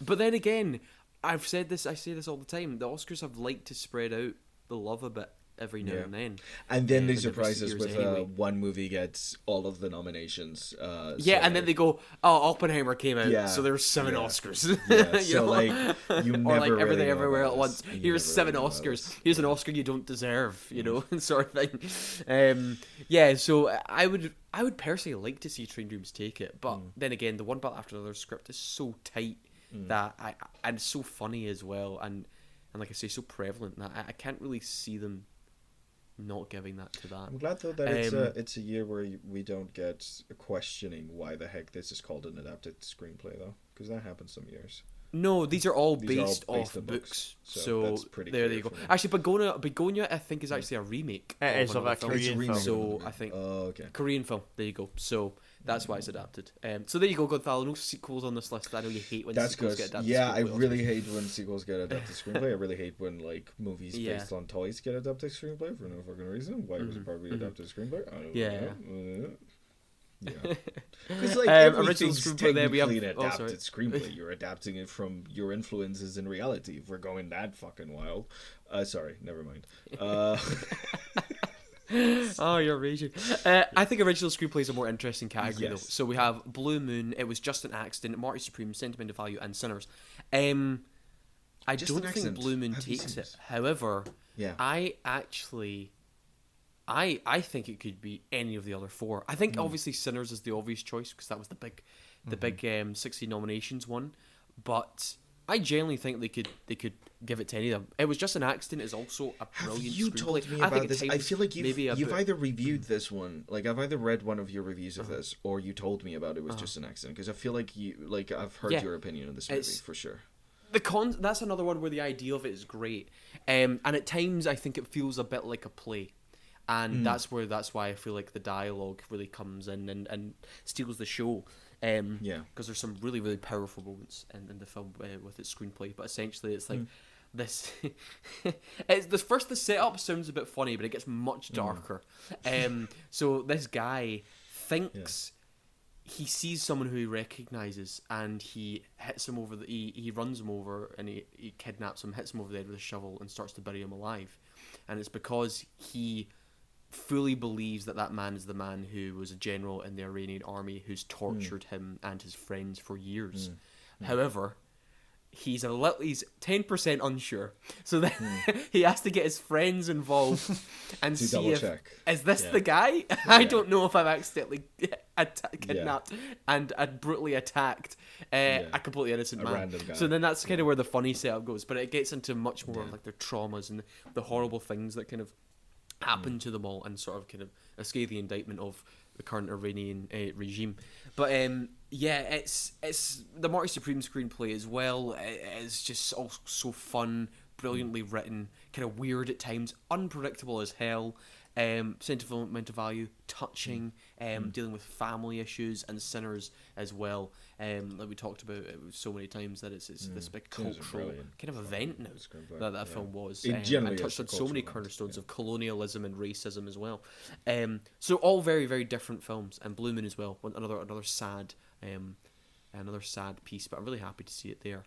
But then again, I say this all the time. The Oscars have liked to spread out the love a bit every now and then. And then they surprise us with one movie gets all of the nominations. And then they go, "Oh, Oppenheimer came out, so there's 7 Oscars." You never or like really Everything know Everywhere about at Once. this. Here's 7 Oscars. Here's an Oscar you don't deserve, sort of thing. So I would personally like to see Train Dreams take it, but then again, the One Battle After Another script is so tight that and so funny as well, and like I say, so prevalent that I can't really see them not giving that to that. I'm glad though that it's a year where we don't get questioning why the heck this is called an adapted screenplay though, because that happens some years. No, these are all based off books. So that's pretty there you go. Actually, Begonia, I think, is actually a remake. It is of a Korean film. So I think Korean film. There you go. So that's why it's adapted. So there you go, Gonzalo. No sequels on this list. I know you hate when sequels get adapted. Yeah, I really hate when sequels get adapted screenplay. I really hate when like movies based on toys get adapted screenplay for no fucking reason. Why was it probably adapted screenplay? I don't know. Yeah, because like everything's technically an adapted screenplay. You're adapting it from your influences in reality. If we're going that fucking wild, sorry, never mind. Oh, you're raging. I think original screenplay is a more interesting category though. So we have Blue Moon, It Was Just an Accident, Marty Supreme, Sentimental Value, and Sinners. I don't think Blue Moon takes it. However, I actually. I think it could be any of the other 4. I think obviously Sinners is the obvious choice because that was the big 60 nominations one, but I genuinely think they could give it to any of them. It Was Just an Accident is also a brilliant screenplay. Have you told me about this? I feel like you've either reviewed this one, like I've either read one of your reviews of this, or you told me about It Was Just an Accident, because I feel like I've heard your opinion of this movie for sure. That's another one where the idea of it is great, and at times I think it feels a bit like a play. And that's why I feel like the dialogue really comes in and steals the show. Because there's some really, really powerful moments in the film with its screenplay. But essentially, it's like this. The setup sounds a bit funny, but it gets much darker. So this guy thinks he sees someone who he recognizes, and he hits him over he runs him over, and he kidnaps him, hits him over the head with a shovel, and starts to bury him alive. And it's because he fully believes that man is the man who was a general in the Iranian army who's tortured him and his friends for years. However, he's 10% unsure. So then he has to get his friends involved and To see if double-check. is this the guy? I don't know if I've accidentally kidnapped and brutally attacked a completely innocent man. random guy. So then that's kind of where the funny setup goes. But it gets into much more like their traumas and the horrible things that kind of happen to them all, and sort of kind of a scathing indictment of the current Iranian regime. But it's the Marty Supreme screenplay as well. It's just all so fun, brilliantly written, kind of weird at times, unpredictable as hell. Sentimental value, touching, dealing with family issues and Sinners as well. Like we talked about so many times, that it's this big cultural kind of event now that film was. And touched on so many cornerstones of colonialism and racism as well. So all very, very different films. And Blue Moon as well, another sad piece, but I'm really happy to see it there.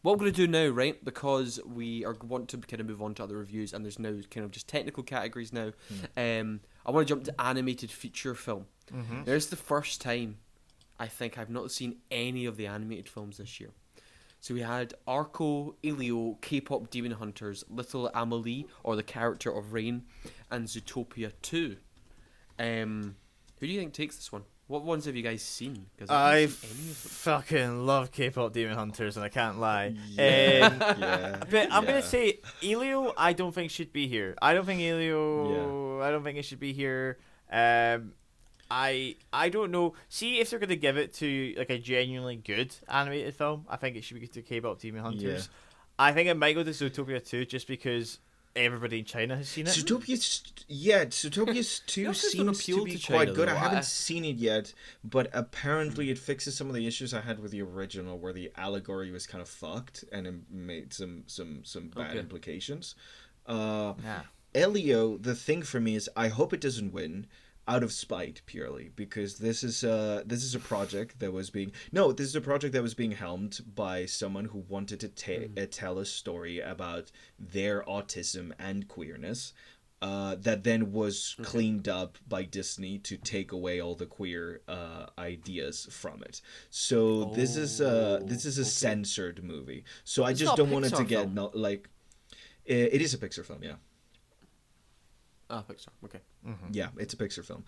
What I'm going to do now, right, because we want to kind of move on to other reviews, and there's now kind of just technical categories now. I want to jump to animated feature film. There's the first time I think I've not seen any of the animated films this year. So we had Arco, Elio, K-pop Demon Hunters, Little Amelie, or the character of Rain, and Zootopia 2. Who do you think takes this one? What ones have you guys seen? Because I fucking love K-pop Demon Hunters, and I can't lie. But I'm gonna say Elio, I don't think should be here. I don't think it should be here. I don't know. See, if they're gonna give it to like a genuinely good animated film, I think it should be to K-pop Demon Hunters. I think it might go to Zootopia 2 just because everybody in China has seen it. Zootopia 2 seems to be China, quite good. though. I haven't seen it yet, but apparently it fixes some of the issues I had with the original, where the allegory was kind of fucked and it made some bad implications. Elio, the thing for me is, I hope it doesn't win. Out of spite, purely because this is a project that was being helmed by someone who wanted to tell a story about their autism and queerness, that then was cleaned up by Disney to take away all the queer ideas from it. So this is a censored movie. So I just don't want it to get it is a Pixar film, yeah. Pixar. Okay. Yeah, it's a Pixar film.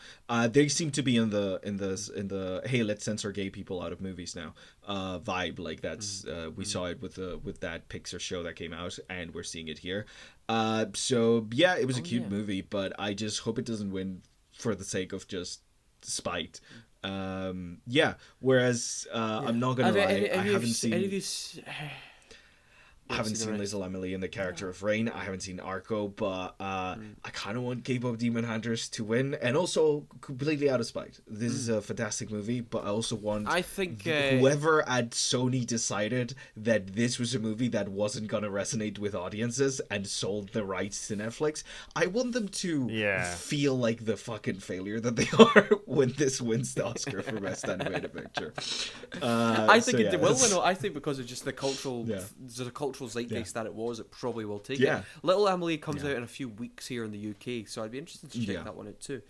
They seem to be in the hey, let's censor gay people out of movies now vibe. Like that's we saw it with that Pixar show that came out, and we're seeing it here. So yeah, it was a cute movie, but I just hope it doesn't win for the sake of just spite. Whereas I'm not gonna lie, I haven't seen. I haven't seen Little Emily and the character of Rain. I haven't seen Arco, but I kind of want K-pop Demon Hunters to win, and also completely out of spite. This is a fantastic movie, but I also want whoever at Sony decided that this was a movie that wasn't gonna resonate with audiences and sold the rights to Netflix. I want them to feel like the fucking failure that they are when this wins the Oscar for Best Animated Picture. I think it will win. I think because of just the cultural zeitgeist that it was, it probably will take it. Little Emily comes out in a few weeks here in the UK, so I'd be interested to check that one out too.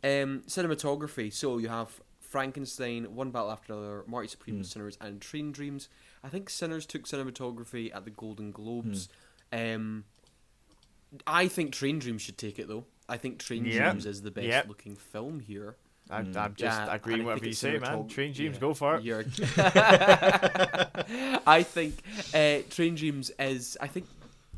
Cinematography, so you have Frankenstein, One Battle After Another, Marty Supreme, Sinners, and Train Dreams. I think Sinners took cinematography at the Golden Globes. I think Train Dreams should take it though. I think Train Dreams is the best looking film here. I'm just agreeing with whatever you say, man. Train Dreams, go for it. I think Train Dreams is. I think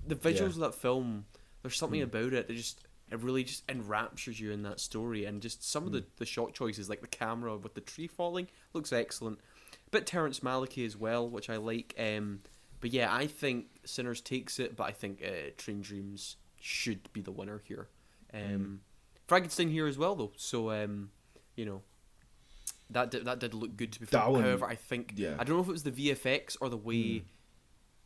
the visuals of that film. There's something about it that it really just enraptures you in that story, and just some of the shot choices, like the camera with the tree falling, looks excellent. A bit Terrence Malick as well, which I like. But yeah, I think Sinners takes it, but I think Train Dreams should be the winner here. Frankenstein here as well, though. So you know, that did look good to be fair. However, I think I don't know if it was the VFX or the way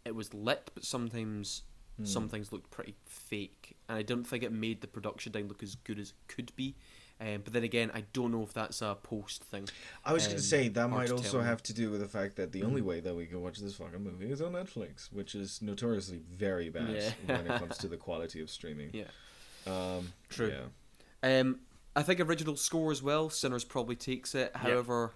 it was lit, but sometimes some things looked pretty fake, and I don't think it made the production design look as good as it could be. But then again, I don't know if that's a post thing. I was going to say that might also have to do with the fact that the only way that we can watch this fucking movie is on Netflix, which is notoriously very bad when it comes to the quality of streaming. True. I think original score as well, Sinners probably takes it. However,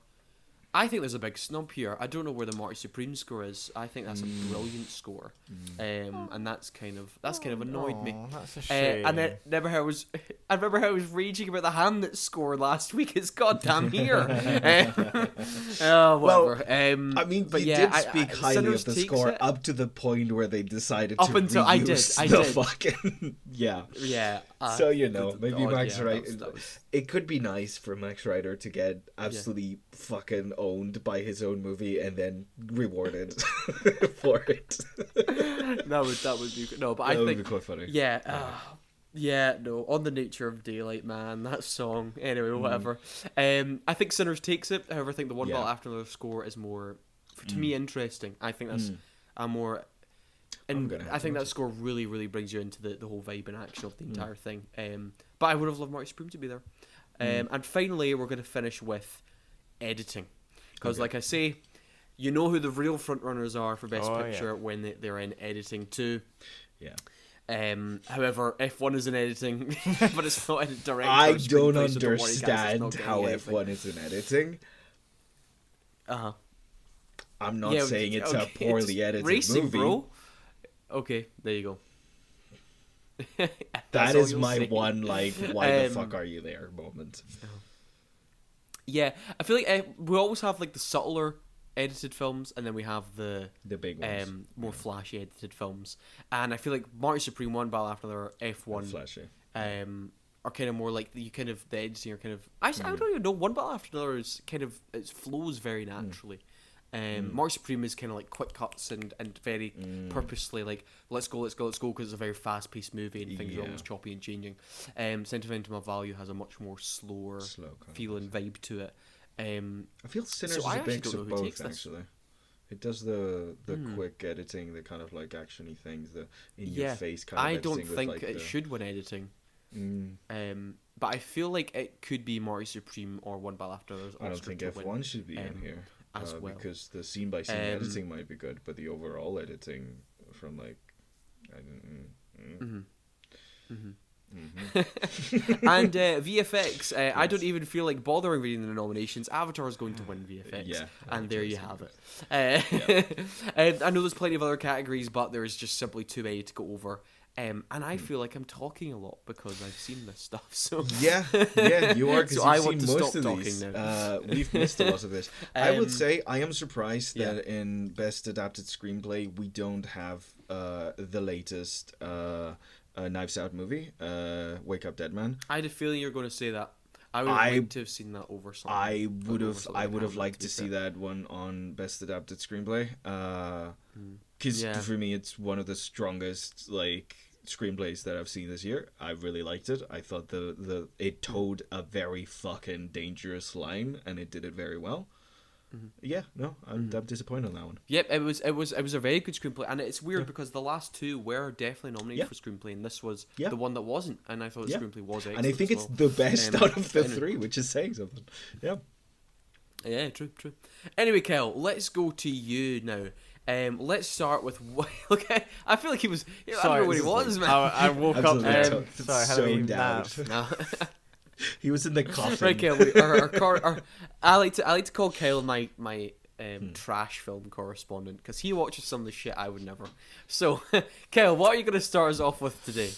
I think there's a big snub here. I don't know where the Marty Supreme score is. I think that's a brilliant score, and that's kind of annoyed me. That's a shame. And then remember how I was raging about the Hamnet score last week. It's goddamn here. Oh, whatever. I mean, but you yeah, did speak highly Sinners of the takes score it. up to the point where they decided Up to until I did. fucking yeah. Yeah. So maybe Max yeah, Rider. that was... It could be nice for Max Rider to get absolutely fucking owned by his own movie and then rewarded for it. that would be good. No, but I would think be quite funny. Yeah, no, On the Nature of Daylight, man, that song. Anyway, whatever. I think Sinners takes it. However, I think the One Ball After Another score is more, to me, interesting. I think that's a more... And I think that score really, really brings you into the whole vibe and action of the entire thing. But I would have loved Marty Supreme to be there. And finally, we're going to finish with editing. Because, like I say, you know who the real frontrunners are for Best Picture when they're in editing too. Yeah. However, F1 is in editing, but it's not in directing. I don't understand how F1 is in editing. I'm not saying it's a poorly edited racing, movie. Bro. Okay, there you go. That is my one, like, why the fuck are you there moment. Yeah, I feel like we always have, like, the subtler edited films, and then we have the big ones. more flashy edited films. And I feel like Marty Supreme, One Ball After Another, F1 flashy. Are kind of more like the editing are kind of... I don't even know, One Ball After Another is kind of... It flows very naturally. Marty Supreme is kind of like quick cuts and very purposely like let's go because it's a very fast paced movie and things are always choppy and changing. Sentimental Value has a much more slow feeling vibe to it. I feel Sinners is a mix of both actually. It does the quick editing, the kind of like actiony things, the in your face kind of I editing. don't think like it should when editing. But I feel like it could be Marty Supreme or One Ball After Another. I don't think F1 should be in here. As well. Because the scene by scene editing might be good, but the overall editing from like and VFX, yes. I don't even feel like bothering reading the nominations. Avatar is going to win VFX, and there you have it. I know there's plenty of other categories, but there's just simply too many to go over. And I feel like I'm talking a lot because I've seen this stuff. So yeah, you are. Because so I want to stop talking now. We've missed a lot of this. I would say I am surprised that in Best Adapted Screenplay we don't have the latest Knives Out movie, Wake Up Dead Man. I had a feeling you were going to say that. I would have liked to have seen that over something. I would have liked to see that one on Best Adapted Screenplay. Because for me, it's one of the strongest like screenplays that I've seen this year. I really liked it. I thought it towed a very fucking dangerous line, and it did it very well. Yeah, no, I'm disappointed on that one. Yep, it was a very good screenplay, and it's weird because the last two were definitely nominated for screenplay, and this was the one that wasn't, and I thought the screenplay was excellent. And I think it's the best out of the three, which is saying something. Yeah. Yeah, true. Anyway, Kel, let's go to you now. Let's start with okay. I feel like he was. I don't know where he was, man. I woke up. Sorry, no. He was in the coffin. Right, Kel. I like to call Kyle my trash film correspondent because he watches some of the shit I would never. So, Kyle, what are you going to start us off with today?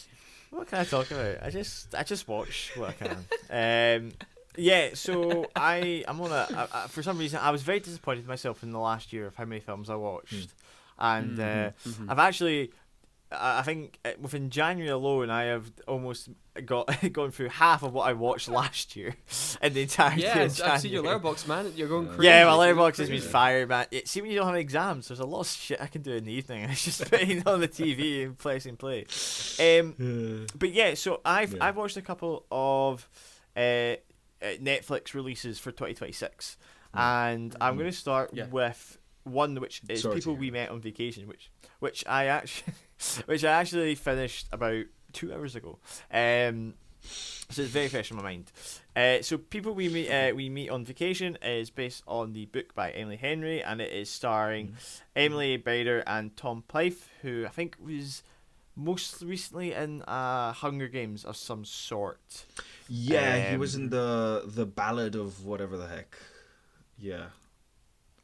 What can I talk about? I just watch what I can. Yeah, so I'm on a for some reason I was very disappointed in myself in the last year of how many films I watched, and I've actually I think within January alone I have almost gone through half of what I watched last year in the entire year. Yeah, I've seen your Letterboxd, man. You're going crazy. Yeah, my Letterboxd has been fired, man. See, when you don't have exams, there's a lot of shit I can do in the evening. It's just putting on the TV and pressing play. But yeah, so I've watched a couple of Netflix releases for 2026, and I'm going to start with one which is People We Met on Vacation, which I actually finished about 2 hours ago. So it's very fresh in my mind. So People We Meet on Vacation is based on the book by Emily Henry, and it is starring Emily Bader and Tom Plythe, who I think was most recently in Hunger Games of some sort. Yeah, he was in the Ballad of whatever the heck. Yeah.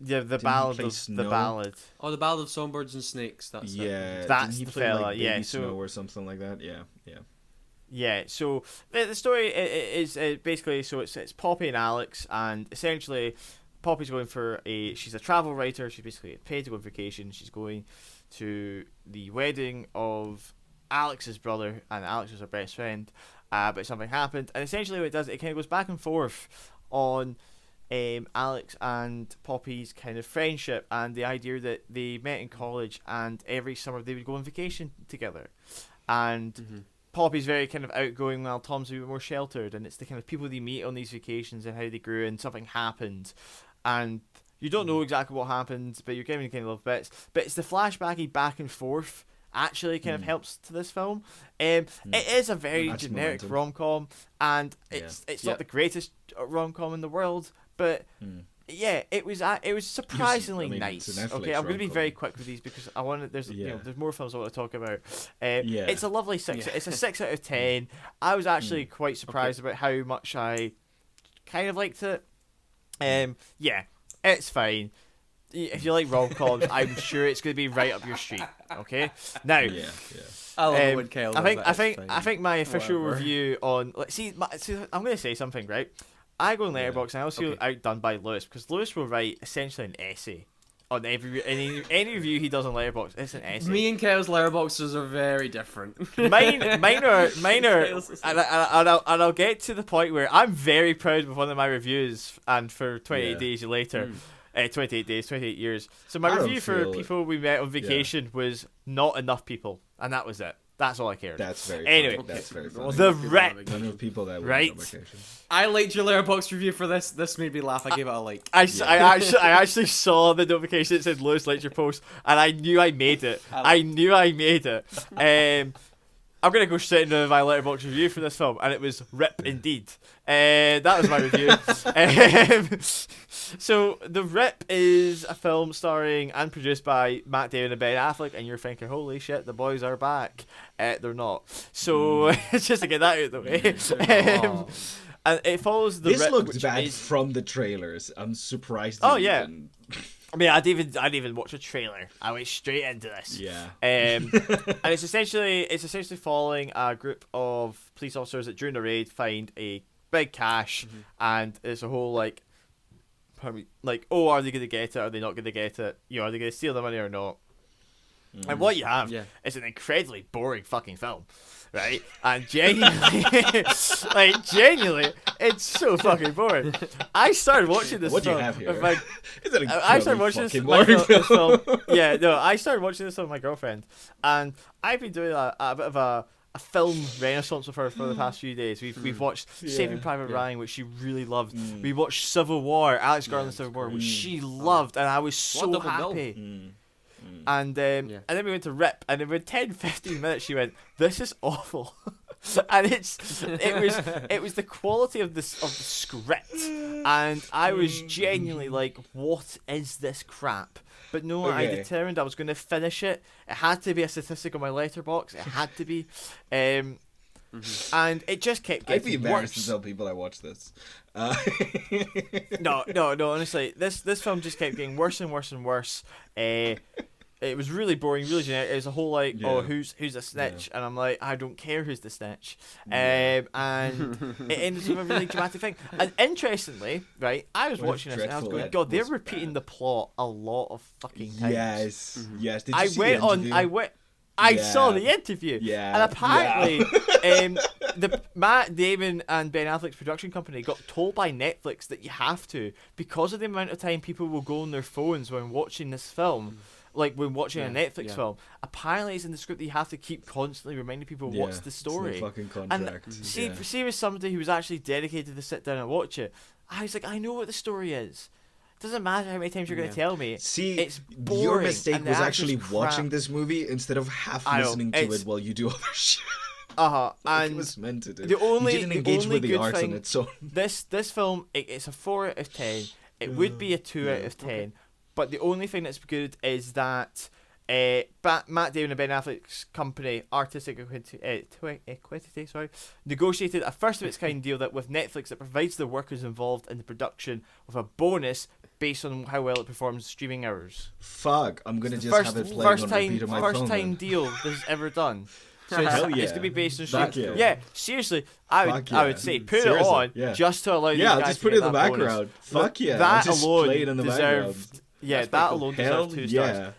Yeah, the Didn't he ballad play of Snow? the ballad. Oh, the Ballad of Songbirds and Snakes. That's it. Yeah, That's didn't he the play fella, like Baby yeah, so- Snow or something like that? Yeah. Yeah, so the story is basically, so it's Poppy and Alex, and essentially Poppy's going for she's a travel writer, she's basically paid to go on vacation, she's going to the wedding of Alex's brother, and Alex is her best friend, but something happened, and essentially what it does, it kind of goes back and forth on Alex and Poppy's kind of friendship, and the idea that they met in college, and every summer they would go on vacation together, and Poppy's very kind of outgoing, while Tom's a bit more sheltered, and it's the kind of people they meet on these vacations and how they grew, and something happened, and you don't know exactly what happened, but you're getting kind of little bits. But it's the flashbacky back and forth actually kind of helps to this film. It is a very generic rom-com, and it's not the greatest rom-com in the world, but yeah, it was surprisingly nice. Okay, I'm going to be very quick with these because I want there's more films I want to talk about. It's a lovely 6. It's a 6 out of 10. I was actually quite surprised about how much I kind of liked it. Yeah, it's fine. If you like rom-coms, I'm sure it's going to be right up your street. Okay, now. I love it when Kyle does that. I think my official review on see, I'm going to say something, right? I go on Letterboxd and I always feel outdone by Lewis, because Lewis will write essentially an essay on any review he does on Letterboxd. It's an essay. Me and Kyle's Letterboxds are very different. Mine are, and I'll get to the point where I'm very proud of one of my reviews, and for 28 days later. 28 days, 28 years. So my review for people we met on vacation was not enough people, and that was it. That's all I cared. That's very anyway. Funny. That's very funny. The Rep. None of people that went Right. on vacation. I liked your Letterboxd review for this. This made me laugh. I gave it a like. I actually saw the notification that said Lewis liked your post, and I knew I made it. I knew I made it. I'm going to go straight into my Letterboxd review for this film, and it was Rip indeed. That was my review. So, The Rip is a film starring and produced by Matt Damon and Ben Affleck, and you're thinking, holy shit, the boys are back. They're not. So, just to get that out of the way. And it follows The Rip. This looked bad from the trailers. I'm surprised. Oh, yeah. I mean, I didn't even watch a trailer. I went straight into this. Yeah. And it's essentially following a group of police officers that during a raid find a big cache, and it's a whole like, oh, are they going to get it? Are they not going to get it? Are they going to steal the money or not? And what you have is an incredibly boring fucking film, right? And genuinely, it's so fucking boring. I started watching this film. What do you have here? I started watching this film. Yeah, no, I started watching this with my girlfriend, and I've been doing a bit of a film renaissance with her for the past few days. We've watched Saving Private Ryan, which she really loved. We watched Civil War, Alex Garland's Civil War, which she loved, and I was so happy. And then we went to Rip, and within 10-15 minutes she went, "This is awful." And it was the quality of the script, and I was genuinely like, what is this crap? But no, I determined I was going to finish it. It had to be a statistic on my letterbox. It had to be. And it just kept getting worse. I'd be embarrassed to tell people I watched this. No, honestly, this film just kept getting worse and worse and worse. It was really boring, really generic. It was a whole like, who's the snitch? And I'm like, I don't care who's the snitch. And it ended with a really dramatic thing. And interestingly, right, I was watching this and I was going, God, they're repeating the plot a lot of fucking times. Yes. Did you see the interview? I saw the interview. And apparently, the Matt Damon and Ben Affleck's production company got told by Netflix that you have to, because of the amount of time people will go on their phones when watching this film. Like when watching a Netflix film, apparently it's in the script that you have to keep constantly reminding people what's the story. It's the fucking contract. And see, with somebody who was actually dedicated to sit down and watch it, I was like, I know what the story is. It doesn't matter how many times you're going to tell me. See, it's boring, your mistake was actually crap. watching this movie instead of listening to it while you do other shit. And it was meant to do. You didn't engage with the art on its own. This film, it's a 4 out of 10. It would be a 2 out of 10. But the only thing that's good is that Matt Damon and Ben Affleck's company, Artistic Equity, negotiated a first-of-its-kind deal that with Netflix that provides the workers involved in the production with a bonus based on how well it performs streaming hours. Fuck, I'm going to just have it playing on repeat on my phone. First time deal this is ever done. So it's going to be based on streaming. Yeah, seriously, I would say put it on just to allow these guys just to put get it in the background. Bonus. Fuck yeah. That just alone play it in the deserved. Yeah, that alone deserves 2 stars. Yeah.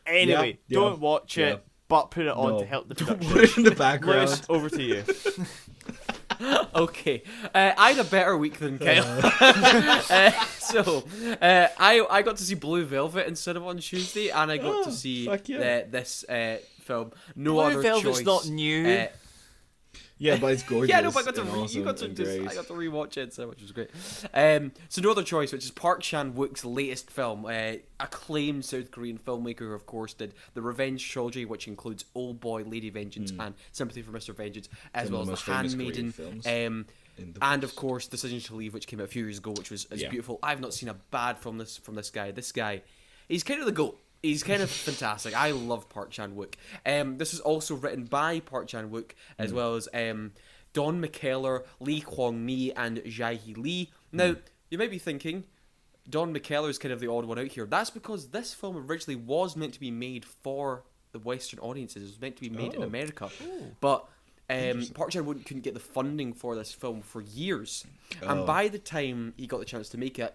Anyway, don't watch it, but put it on to help the production. Put it in the background. Lewis, over to you. Okay, I had a better week than Kyle. I got to see Blue Velvet instead of on Tuesday, and I got to see this film. No other choice. Blue Velvet's not new. Yeah, but it's gorgeous. Yeah, no, but I got to rewatch it, so which was great. So No Other Choice, which is Park Chan-Wook's latest film, acclaimed South Korean filmmaker who, of course, did the Revenge trilogy, which includes Old Boy, Lady Vengeance, and Sympathy for Mr. Vengeance, as well as The Handmaiden, and of course Decision to Leave, which came out a few years ago, which was beautiful. I've not seen a bad film from this guy. This guy, he's kind of the GOAT. He's kind of fantastic. I love Park Chan-Wook. This is also written by Park Chan-Wook, as well as Don McKellar, Lee Kwang-mi, and Jae-hee Lee. Now, you might be thinking, Don McKellar is kind of the odd one out here. That's because this film originally was meant to be made for the Western audiences. It was meant to be made in America. But Park Chan-wook couldn't get the funding for this film for years. And by the time he got the chance to make it,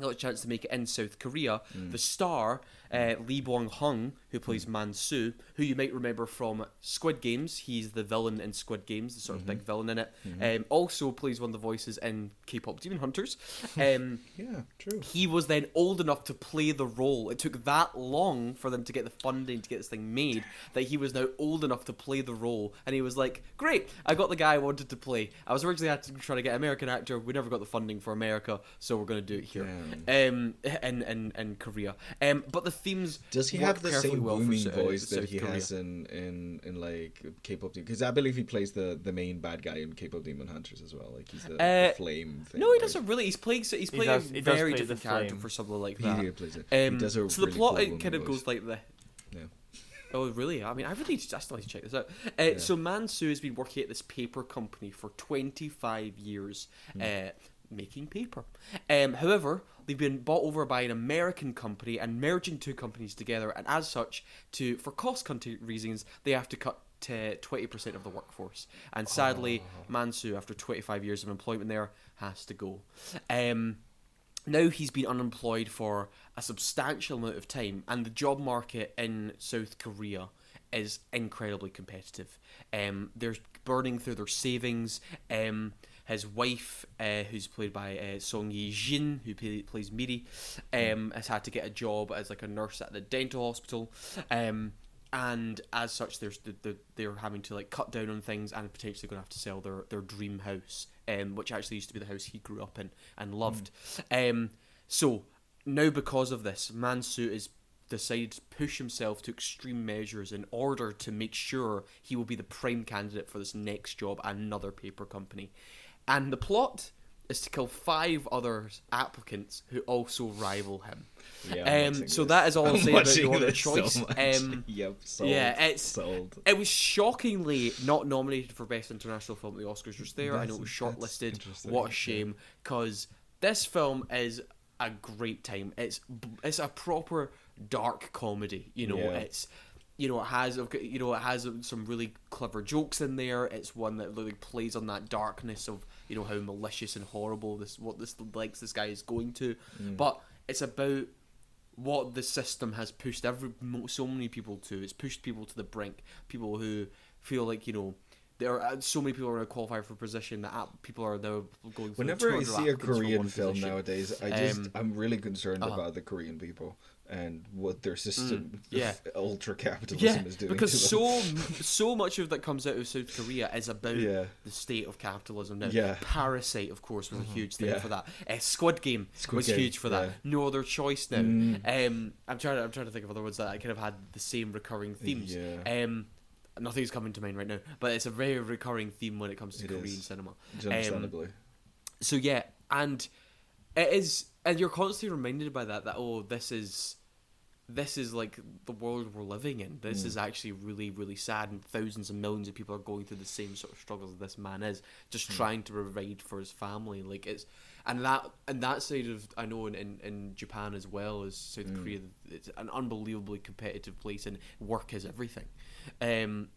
got a chance to make it in South Korea. The star, Lee Bong-hung, who plays Man-soo, who you might remember from Squid Games. He's the villain in Squid Games, the sort of big villain in it. Also plays one of the voices in K-pop Demon Hunters. Yeah, true. He was then old enough to play the role. It took that long for them to get the funding to get this thing made that he was now old enough to play the role. And he was like, great, I got the guy I wanted to play. I was originally trying to get an American actor. We never got the funding for America, so we're going to do it here. In Korea. But the themes does he have the same booming voice that he has in like K-pop Demon? Because I believe he plays the main bad guy in K-pop Demon Hunters as well. Like he's the flame thing. No, he doesn't really. He's playing a very different character for something like that. He plays it. He does a so really the plot cool kind of goes like this. Yeah. Oh really? I mean, I still need to check this out. So Man-soo has been working at this paper company for 25 years. Making paper. However, they've been bought over by an American company and merging two companies together, and as such, for cost-cutting reasons, they have to cut to 20% of the workforce. And sadly, Man-soo, after 25 years of employment there, has to go. Now he's been unemployed for a substantial amount of time, and the job market in South Korea is incredibly competitive. They're burning through their savings. His wife, who's played by Song Ye-jin, who plays Miri, has had to get a job as like a nurse at the dental hospital, and as such, they're having to like cut down on things and potentially going to have to sell their dream house, which actually used to be the house he grew up in and loved. So now because of this, Man-soo is decided to push himself to extreme measures in order to make sure he will be the prime candidate for this next job at another paper company. And the plot is to kill 5 other applicants who also rival him. Yeah, so that is all I'll say about No Other Choice. Yep, sold. Yeah, sold. It was shockingly not nominated for Best International Film at the Oscars just there. I know it was shortlisted. What a shame, because this film is a great time. It's a proper dark comedy. It has some really clever jokes in there. It's one that really plays on that darkness of how malicious and horrible this guy is going to. But it's about what the system has pushed so many people to. It's pushed people to the brink. People who feel like there are so many people who are qualified for a position that people are now going. Whenever I see a Korean film nowadays, I'm really concerned about the Korean people and what their system, ultra capitalism, is doing. Because so much of that comes out of South Korea is about the state of capitalism now. Parasite, of course, was a huge thing for that. Squid Game was huge for that. No Other Choice now. I'm trying to think of other ones that I kind of had the same recurring themes. Nothing's coming to mind right now, but it's a very recurring theme when it comes to Korean cinema. Understandably. So and it is, and you're constantly reminded by that this is this is like the world we're living in. This is actually really, really sad, and thousands and millions of people are going through the same sort of struggles this man is, just trying to provide for his family. Like it's, and that side of, I know in Japan as well as South Korea, it's an unbelievably competitive place, and work is everything.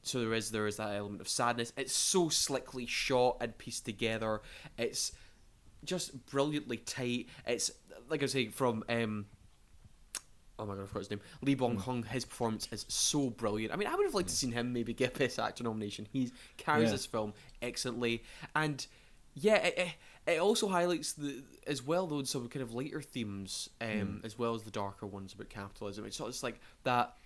So there is that element of sadness. It's so slickly shot and pieced together. It's just brilliantly tight. It's like I say from oh my god, I forgot his name. Lee Bong-hung, his performance is so brilliant. I mean, I would have liked to seen him maybe get Best Actor nomination. He carries this film excellently, and it also highlights as well those some kind of later themes, as well as the darker ones about capitalism. It's like that.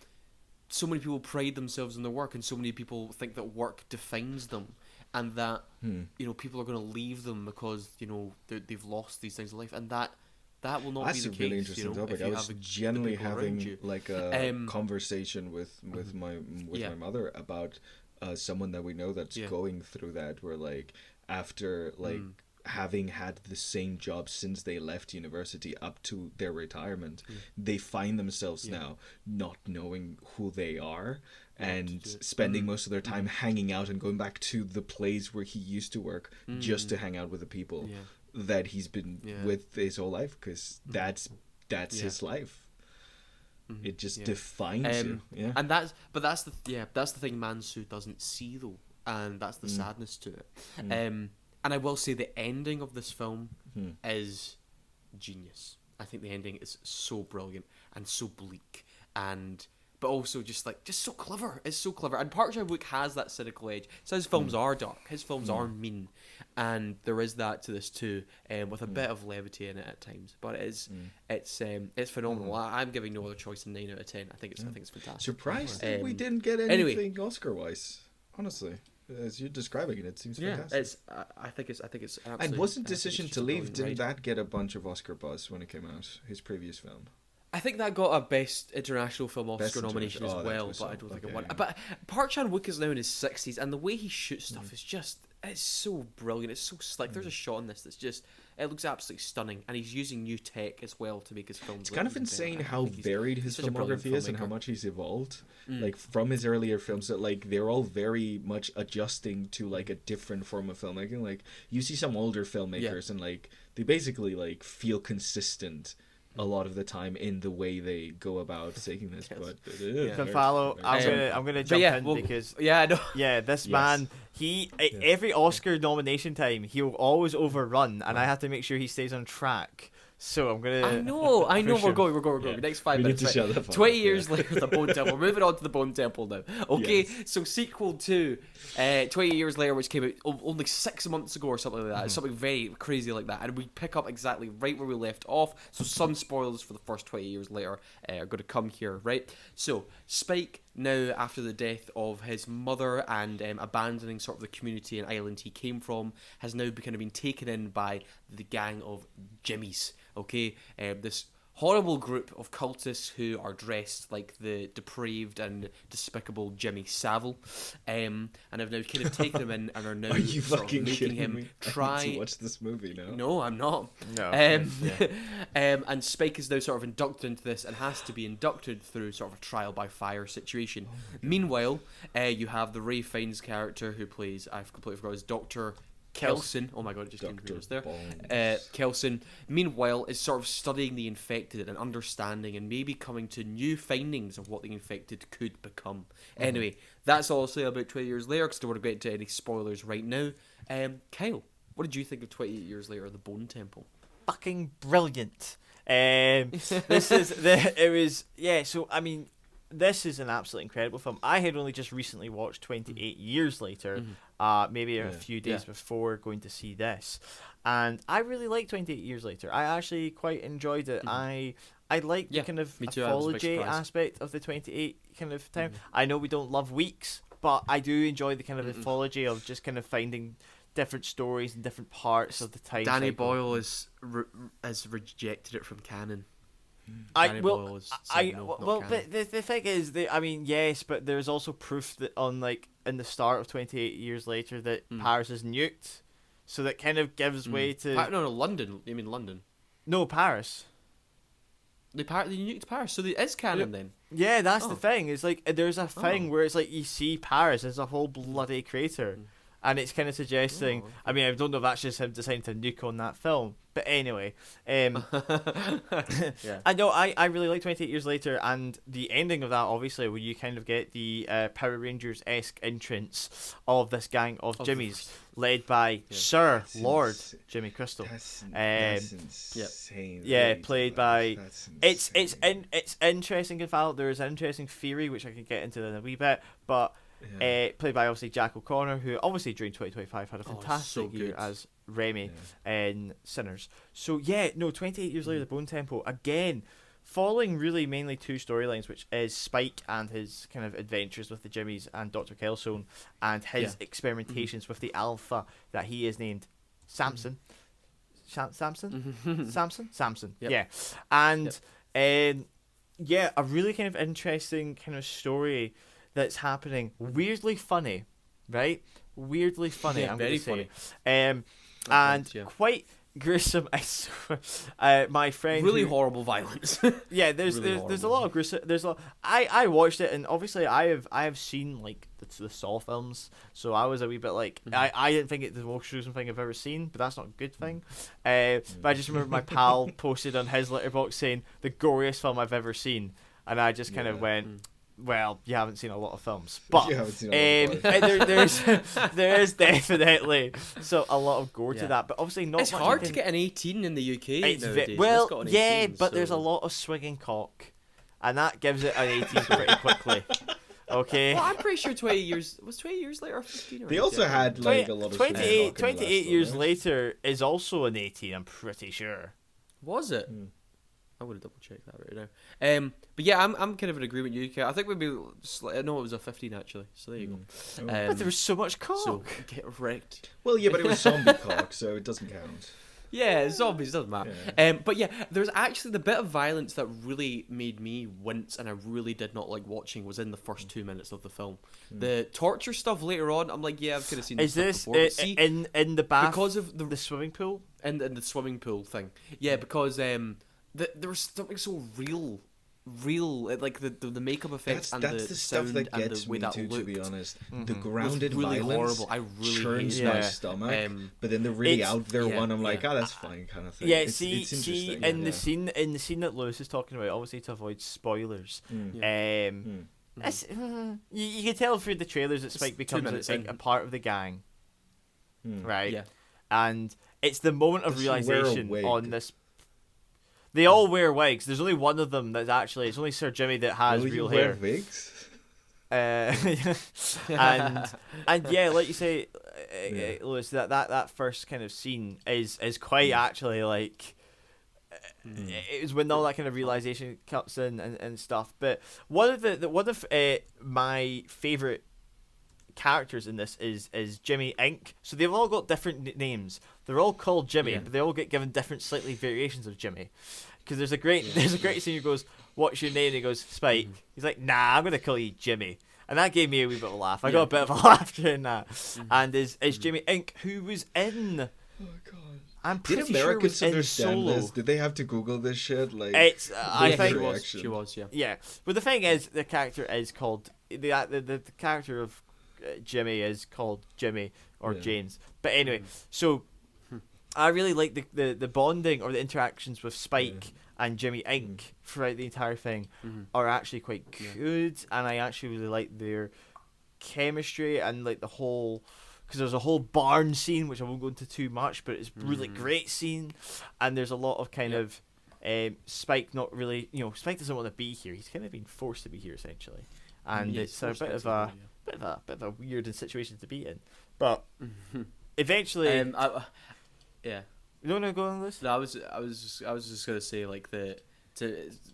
So many people pride themselves in their work, and so many people think that work defines them, and that people are going to leave them because they've lost these things in life, and that will not be the case. That's a really interesting topic. I was genuinely having like a conversation with my mother about someone that we know that's going through that, where like after like having had the same job since they left university up to their retirement, they find themselves now not knowing who they are and spending most of their time hanging out and going back to the place where he used to work just to hang out with the people that he's been with his whole life, because that's his life. It just defines you. And that's the thing Mansu doesn't see though, and that's the sadness to it. And I will say the ending of this film is genius. I think the ending is so brilliant and so bleak, but also just so clever. It's so clever. And Park Chan-wook has that cynical edge. So his films are dark. His films are mean, and there is that to this too, with a bit of levity in it at times. But it's phenomenal. I'm giving no other choice than 9 out of 10. I think it's fantastic. Surprised that we didn't get anything Oscar-wise. Honestly. As you're describing it, it seems fantastic. I think it's absolutely. And wasn't Decision to Leave, didn't that get a bunch of Oscar buzz when it came out? His previous film. I think that got a Best International Film Oscar nomination as well, but I don't think it won. But Park Chan-wook is now in his 60s, and the way he shoots stuff is it's so brilliant. It's so slick. There's a shot in this that's just, it looks absolutely stunning, and he's using new tech as well to make his films. It's kind of insane how varied his filmography is and how much he's evolved. Like from his earlier films, that like they're all very much adjusting to like a different form of filmmaking. Like you see some older filmmakers and like they basically like feel consistent a lot of the time in the way they go about taking this, but can follow. I'm gonna jump in because this man, he every Oscar nomination time he'll always overrun, and I have to make sure he stays on track. So I'm gonna. I know. We're going. Next 5 minutes. Need to shut up. 20 years later, the Bone Temple. We're moving on to the Bone Temple now. Okay, so sequel to 20 years later, which came out only 6 months ago or something like that. It's something very crazy like that, and we pick up exactly right where we left off. So some spoilers for the first 20 years later are going to come here, right? So Spike, now after the death of his mother and abandoning sort of the community and island he came from, has now kind of been taken in by the gang of Jimmies. Okay, this horrible group of cultists who are dressed like the depraved and despicable Jimmy Savile, and have now kind of taken him in and are now making him try. I need to watch this movie now. No, I'm not. No. And Spike is now sort of inducted into this and has to be inducted through sort of a trial by fire situation. Meanwhile, you have the Ray Fiennes character who plays, I've completely forgot his Dr. Kelson. Oh my god, it just came to me just there. Kelson, meanwhile, is sort of studying the infected and understanding and maybe coming to new findings of what the infected could become. Anyway, that's all I'll say about 20 years later, because I don't want to get into any spoilers right now. Kyle, what did you think of 28 years later, The Bone Temple? Fucking brilliant. This is an absolutely incredible film. I had only just recently watched 28 Years Later, maybe a few days before going to see this, and I really liked 28 Years Later. I actually quite enjoyed it. I like the kind of apology aspect of the 28 kind of time. I know we don't love weeks, but I do enjoy the kind of mythology of just kind of finding different stories and different parts of the time. Danny Boyle has rejected it from canon. But the thing is, yes, but there's also proof that on like in the start of 28 Years Later that Paris is nuked, so that kind of gives way to no London. You mean London? No, Paris. They nuked Paris, so it is canon then. Yeah, that's the thing. It's like there's a thing where it's like you see Paris as a whole bloody crater, and it's kind of suggesting. I mean, I don't know if that's just him deciding to nuke on that film, but anyway, I know I really like 28 Years Later, and the ending of that, obviously, where you kind of get the Power Rangers-esque entrance of this gang of Jimmys, led by Sir Lord Jimmy Crystal. That's insane. Yeah, played by. It's interesting. In fact, there is an interesting theory which I can get into in a wee bit, but played by obviously Jack O'Connor, who obviously during 2025 had a fantastic year as Remy in Sinners. So 28 Years Later, The Bone Temple, again following really mainly two storylines, which is Spike and his kind of adventures with the Jimmys and Dr. Kelsohn, and his experimentations with the Alpha that he is named Samson. Samson. Yep. Yeah, and a really kind of interesting kind of story that's happening. Weirdly funny, right? Weirdly funny. I'm going to say. Funny. And quite gruesome. My friend, really horrible violence. Yeah, there's a lot of gruesome. I watched it, and obviously I have seen like the Saw films, so I was a wee bit like I didn't think it's the most gruesome thing I've ever seen, but that's not a good thing. But I just remember my pal posted on his letterbox saying the goriest film I've ever seen, and I just kind of went. Well, you haven't seen a lot of films, but there's definitely a lot of gore to that. But obviously, not. It's much hard to get an 18 in the UK nowadays. But there's a lot of swinging cock, and that gives it an 18 pretty quickly. Okay. Well, I'm pretty sure 20 years later or 15. They also had like a lot of 28 years later is also an 18. I'm pretty sure. Was it? I would have double checked that right now. But yeah, I'm kind of in agreement with you. I think maybe I know it was a 15 actually. So there you go. But there was so much cock. So get wrecked. Well, yeah, but it was zombie cock, so it doesn't count. Yeah, zombies doesn't matter. Yeah. But yeah, there's actually the bit of violence that really made me wince, and I really did not like watching. Was in the first 2 minutes of the film. The torture stuff later on, I'm like, yeah, I've kind of seen. Is this before, see, in the bath because of the swimming pool? In the swimming pool thing, yeah, because there was something so real, like the makeup effects and that's the stuff sound that and gets the way me that too, looked. to be honest. Mm-hmm. The grounded really violence horrible. I really churns hated my it. stomach, but then the really out there one, I'm like, that's fine, kind of thing. Yeah, it's interesting. in the scene that Lewis is talking about, obviously to avoid spoilers. You can tell through the trailers that Spike becomes a part of the gang, right? Yeah, and it's the moment of realization on this. They all wear wigs. There's only one of them that's actually. It's only Sir Jimmy that has real hair. Wear wigs? And yeah, like you say, Lewis, that first kind of scene is quite actually like. It was when all that kind of realization comes in and stuff. But one of my favorite characters in this is Jimmy Inc. So they've all got different names. They're all called Jimmy, but they all get given different slightly variations of Jimmy. Because there's a great scene who goes, "What's your name?" And he goes, "Spike." He's like, "Nah, I'm gonna call you Jimmy." And that gave me a wee bit of a laugh. I got a bit of a laugh during that. And is Jimmy Inc. who was in? Oh god. I'm pretty Did Americans sure understand this? Did they have to Google this shit? Like, it's I think she was. Yeah, but the thing is, the character is called the character of Jimmy is called Jimmy or James. But anyway, so I really like the bonding or the interactions with Spike and Jimmy Inc. throughout the entire thing are actually quite good, and I actually really like their chemistry and like the whole. Because there's a whole barn scene, which I won't go into too much, but it's a really great scene, and there's a lot of kind of Spike not really, Spike doesn't want to be here. He's kind of been forced to be here essentially, and it's a bit of a weird situation to be in. But eventually, yeah. You don't want to go on this? No, I was just gonna say like the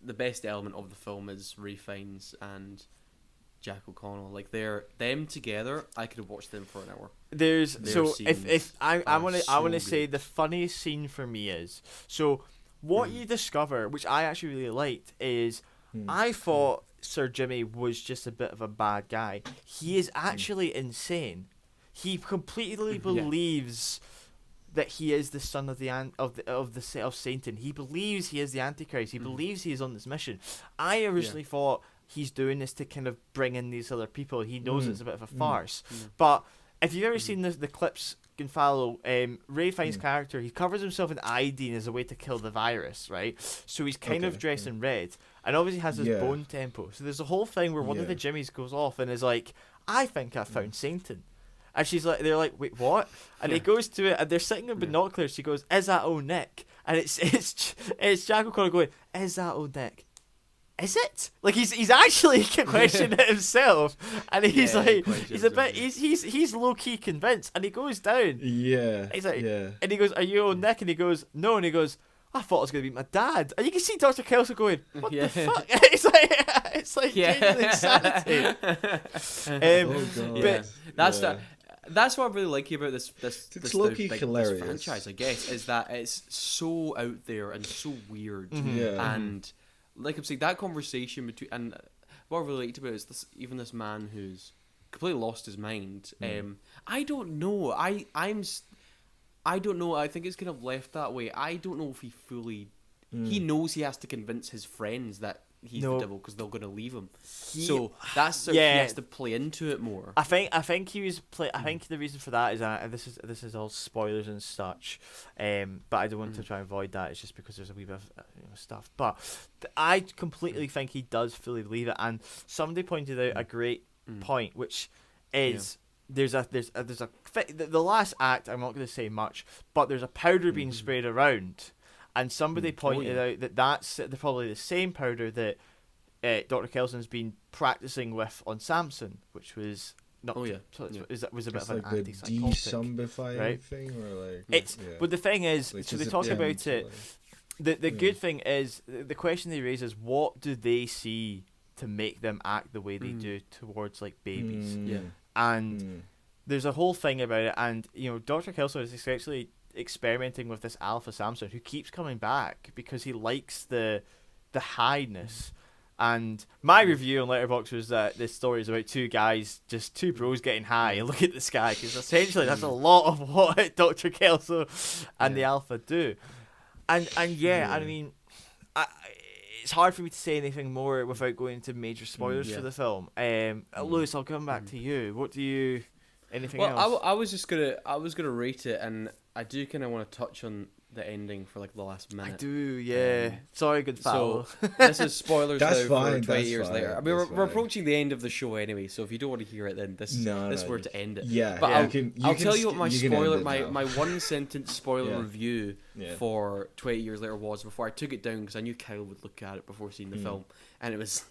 best element of the film is Ray Fiennes and Jack O'Connell, like them together. I could have watched them for an hour. I want to say the funniest scene for me is what you discover, which I actually really liked, is I thought Sir Jimmy was just a bit of a bad guy. He is actually insane. He completely believes that he is the son of of Satan. He believes he is the Antichrist. He believes he is on this mission. I originally thought he's doing this to kind of bring in these other people. He knows it's a bit of a farce. But if you've ever seen the clips can follow, Ray Fiennes' character, he covers himself in iodine as a way to kill the virus, right? So he's kind of dressed in red, and obviously has his bone temple. So there's a whole thing where one of the Jimmies goes off and is like, I think I found Satan. And they're like, wait, what? And he goes to it, and they're sitting in binoculars. She goes, is that old Nick? And it's Jack O'Connor going, is that old Nick? Is it? Like he's actually questioning it himself, and he's he's low key convinced, and he goes down. Yeah. He's like, and he goes, "Are you old Nick?" And he goes, "No." And he goes, "I thought it was gonna be my dad." And you can see Dr. Kelso going, "What the fuck?" it's like genuine insanity. But that's what I really like about this low-key hilarious. This franchise, I guess, is that it's so out there and so weird, and. Like I'm saying, that conversation between, and what I really liked about it is this man who's completely lost his mind. I don't know. I don't know. I think it's kind of left that way. I don't know if he fully. He knows he has to convince his friends that he's the devil because they're going to leave him. So that's he has to play into it more. I think he was I think the reason for that is that this is all spoilers and such, but I don't want to try and avoid that. It's just because there's a wee bit of stuff. But I completely think he does fully believe it. And somebody pointed out a great point, which is there's the last act. I'm not going to say much, but there's a powder being sprayed around. And somebody pointed out that that's probably the same powder that Dr. Kelson's been practicing with on Samson, which was not. Was a bit of an antipsychotic, right? Thing, or But the thing is, like, so they talk about it. The good thing is the question they raise is what do they see to make them act the way they do towards like babies? And there's a whole thing about it, and Dr. Kelso is essentially experimenting with this alpha Samson who keeps coming back because he likes the highness. And my review on Letterboxd was that this story is about two bros getting high and look at the sky, because essentially that's a lot of what Dr. Kelso and the alpha do. And I mean, it's hard for me to say anything more without going into major spoilers for the film. Lewis, I'll come back to you. What do you? Anything else? I was gonna rate it, and I do kind of want to touch on the ending for like the last minute. I do, yeah. Sorry, good foul. So this is spoilers now fine, for 20 years later. I mean, we're approaching the end of the show anyway, so if you don't want to hear it, then this is where to end it. Yeah, but I'll tell you what my spoiler, my one sentence spoiler review for 20 years later was before I took it down because I knew Kyle would look at it before seeing the film, and it was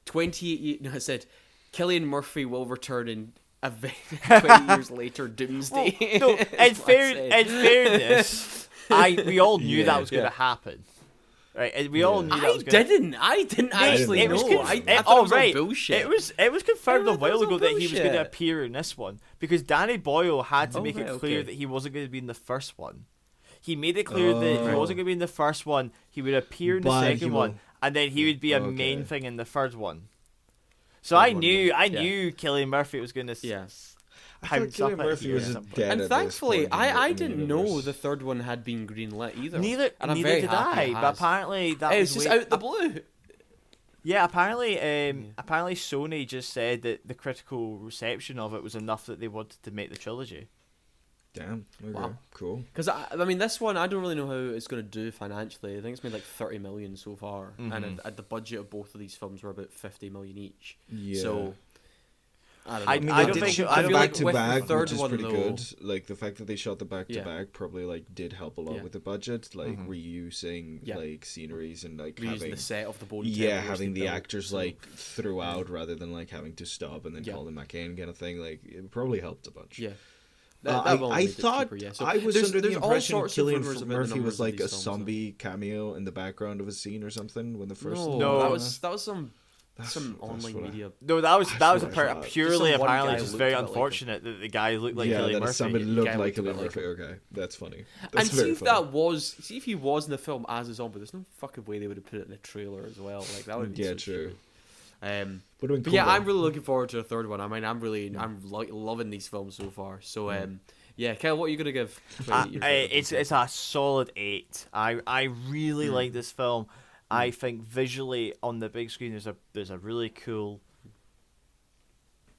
28 years. No, I said Cillian Murphy will return in 20 years later, Doomsday. Well, no, in fairness, we all knew that was going to happen, right? We all knew that was going to. I didn't actually know. I thought it was all bullshit. It was confirmed a while ago that he was going to appear in this one because Danny Boyle had to make it clear that he wasn't going to be in the first one. He made it clear that he wasn't going to be in the first one. He would appear in the second one, and then he would be a main thing in the third one. So I knew Cillian Murphy was going to. Yes. I thought Cillian Murphy was dead. And thankfully, I didn't know the third one had been greenlit either. Neither did I. But apparently that was just out the blue. Yeah, apparently Sony just said that the critical reception of it was enough that they wanted to make the trilogy. Damn. Okay. Wow. Cool. Because I mean, this one I don't really know how it's going to do financially. I think it's made like 30 million so far, and at the budget of both of these films were about 50 million each. Yeah. So I don't know. I don't think back to back, which is pretty good. Like the fact that they shot the back to back probably like did help a lot with the budget, like reusing like sceneries and like having the set of the bone. Having the actors like throughout rather than like having to stop and then call them back in kind of thing. Like it probably helped a bunch. Yeah. I thought I was under the impression Cillian Murphy was like a zombie cameo in the background of a scene or something when the first. No, that was some online media. No, that was purely apparently just very unfortunate that the guy looked like Cillian Murphy. Somebody looked like Cillian Murphy. Okay, that's funny. And see if he was in the film as a zombie, there's no fucking way they would have put it in the trailer as well. Like that would be so true. But yeah, I'm really looking forward to the third one. I mean, I'm loving these films so far. So Yeah, Kyle, what are you gonna give? It's a solid 8. I really like this film. I think visually on the big screen there's a really cool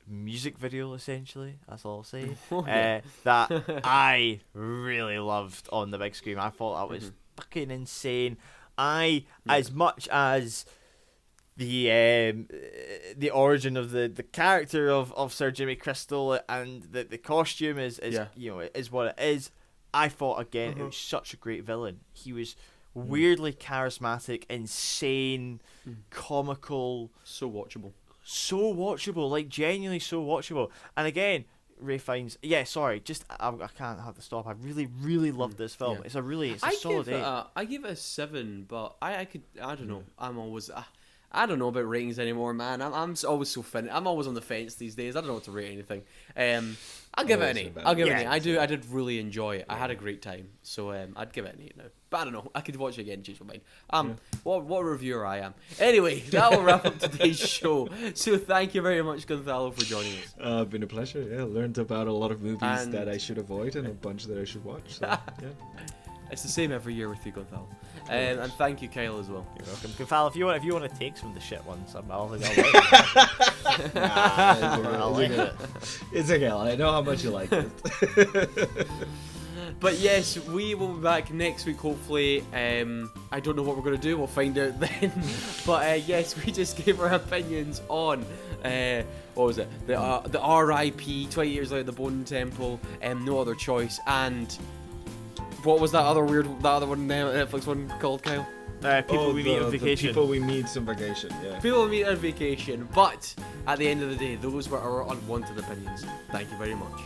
music video, essentially. That's all I'll say. That I really loved on the big screen. I thought that was fucking insane. As much as the origin of the character of Sir Jimmy Crystal and the costume is is what it is. I thought again it was such a great villain. He was weirdly charismatic, insane, comical, so watchable, like genuinely so watchable. And again, Ray Fiennes. Yeah, sorry, just I can't have to stop. I really love this film. Yeah. It's a solid 8. I give it a 7, but I don't know. I'm always. I don't know about ratings anymore, man. I'm always so I'm always on the fence these days. I don't know what to rate anything. I'll give it an 8. I'll give it an 8. I did really enjoy it. I had a great time, so I'd give it an 8 now. But I don't know. I could watch it again and change my mind. What reviewer I am. Anyway, that will wrap up today's show. So thank you very much, Gonzalo, for joining us. Been a pleasure. Yeah, learned about a lot of movies that I should avoid and a bunch that I should watch. So, yeah. It's the same every year with you, Gonzalo. And thank you, Kyle, as well. You're welcome. Gonzalo, if you want to take some of the shit ones, I'll like it. It's okay. I know how much you like it. But yes, we will be back next week, hopefully. I don't know what we're going to do. We'll find out then. But yes, we just gave our opinions on... what was it? The R.I.P. 20 Years Later, The Bone Temple, No Other Choice, and... What was that other one, Netflix one called, Kyle? People we meet on vacation. People we meet on vacation, yeah. People we meet on vacation. But at the end of the day, those were our unwanted opinions. Thank you very much.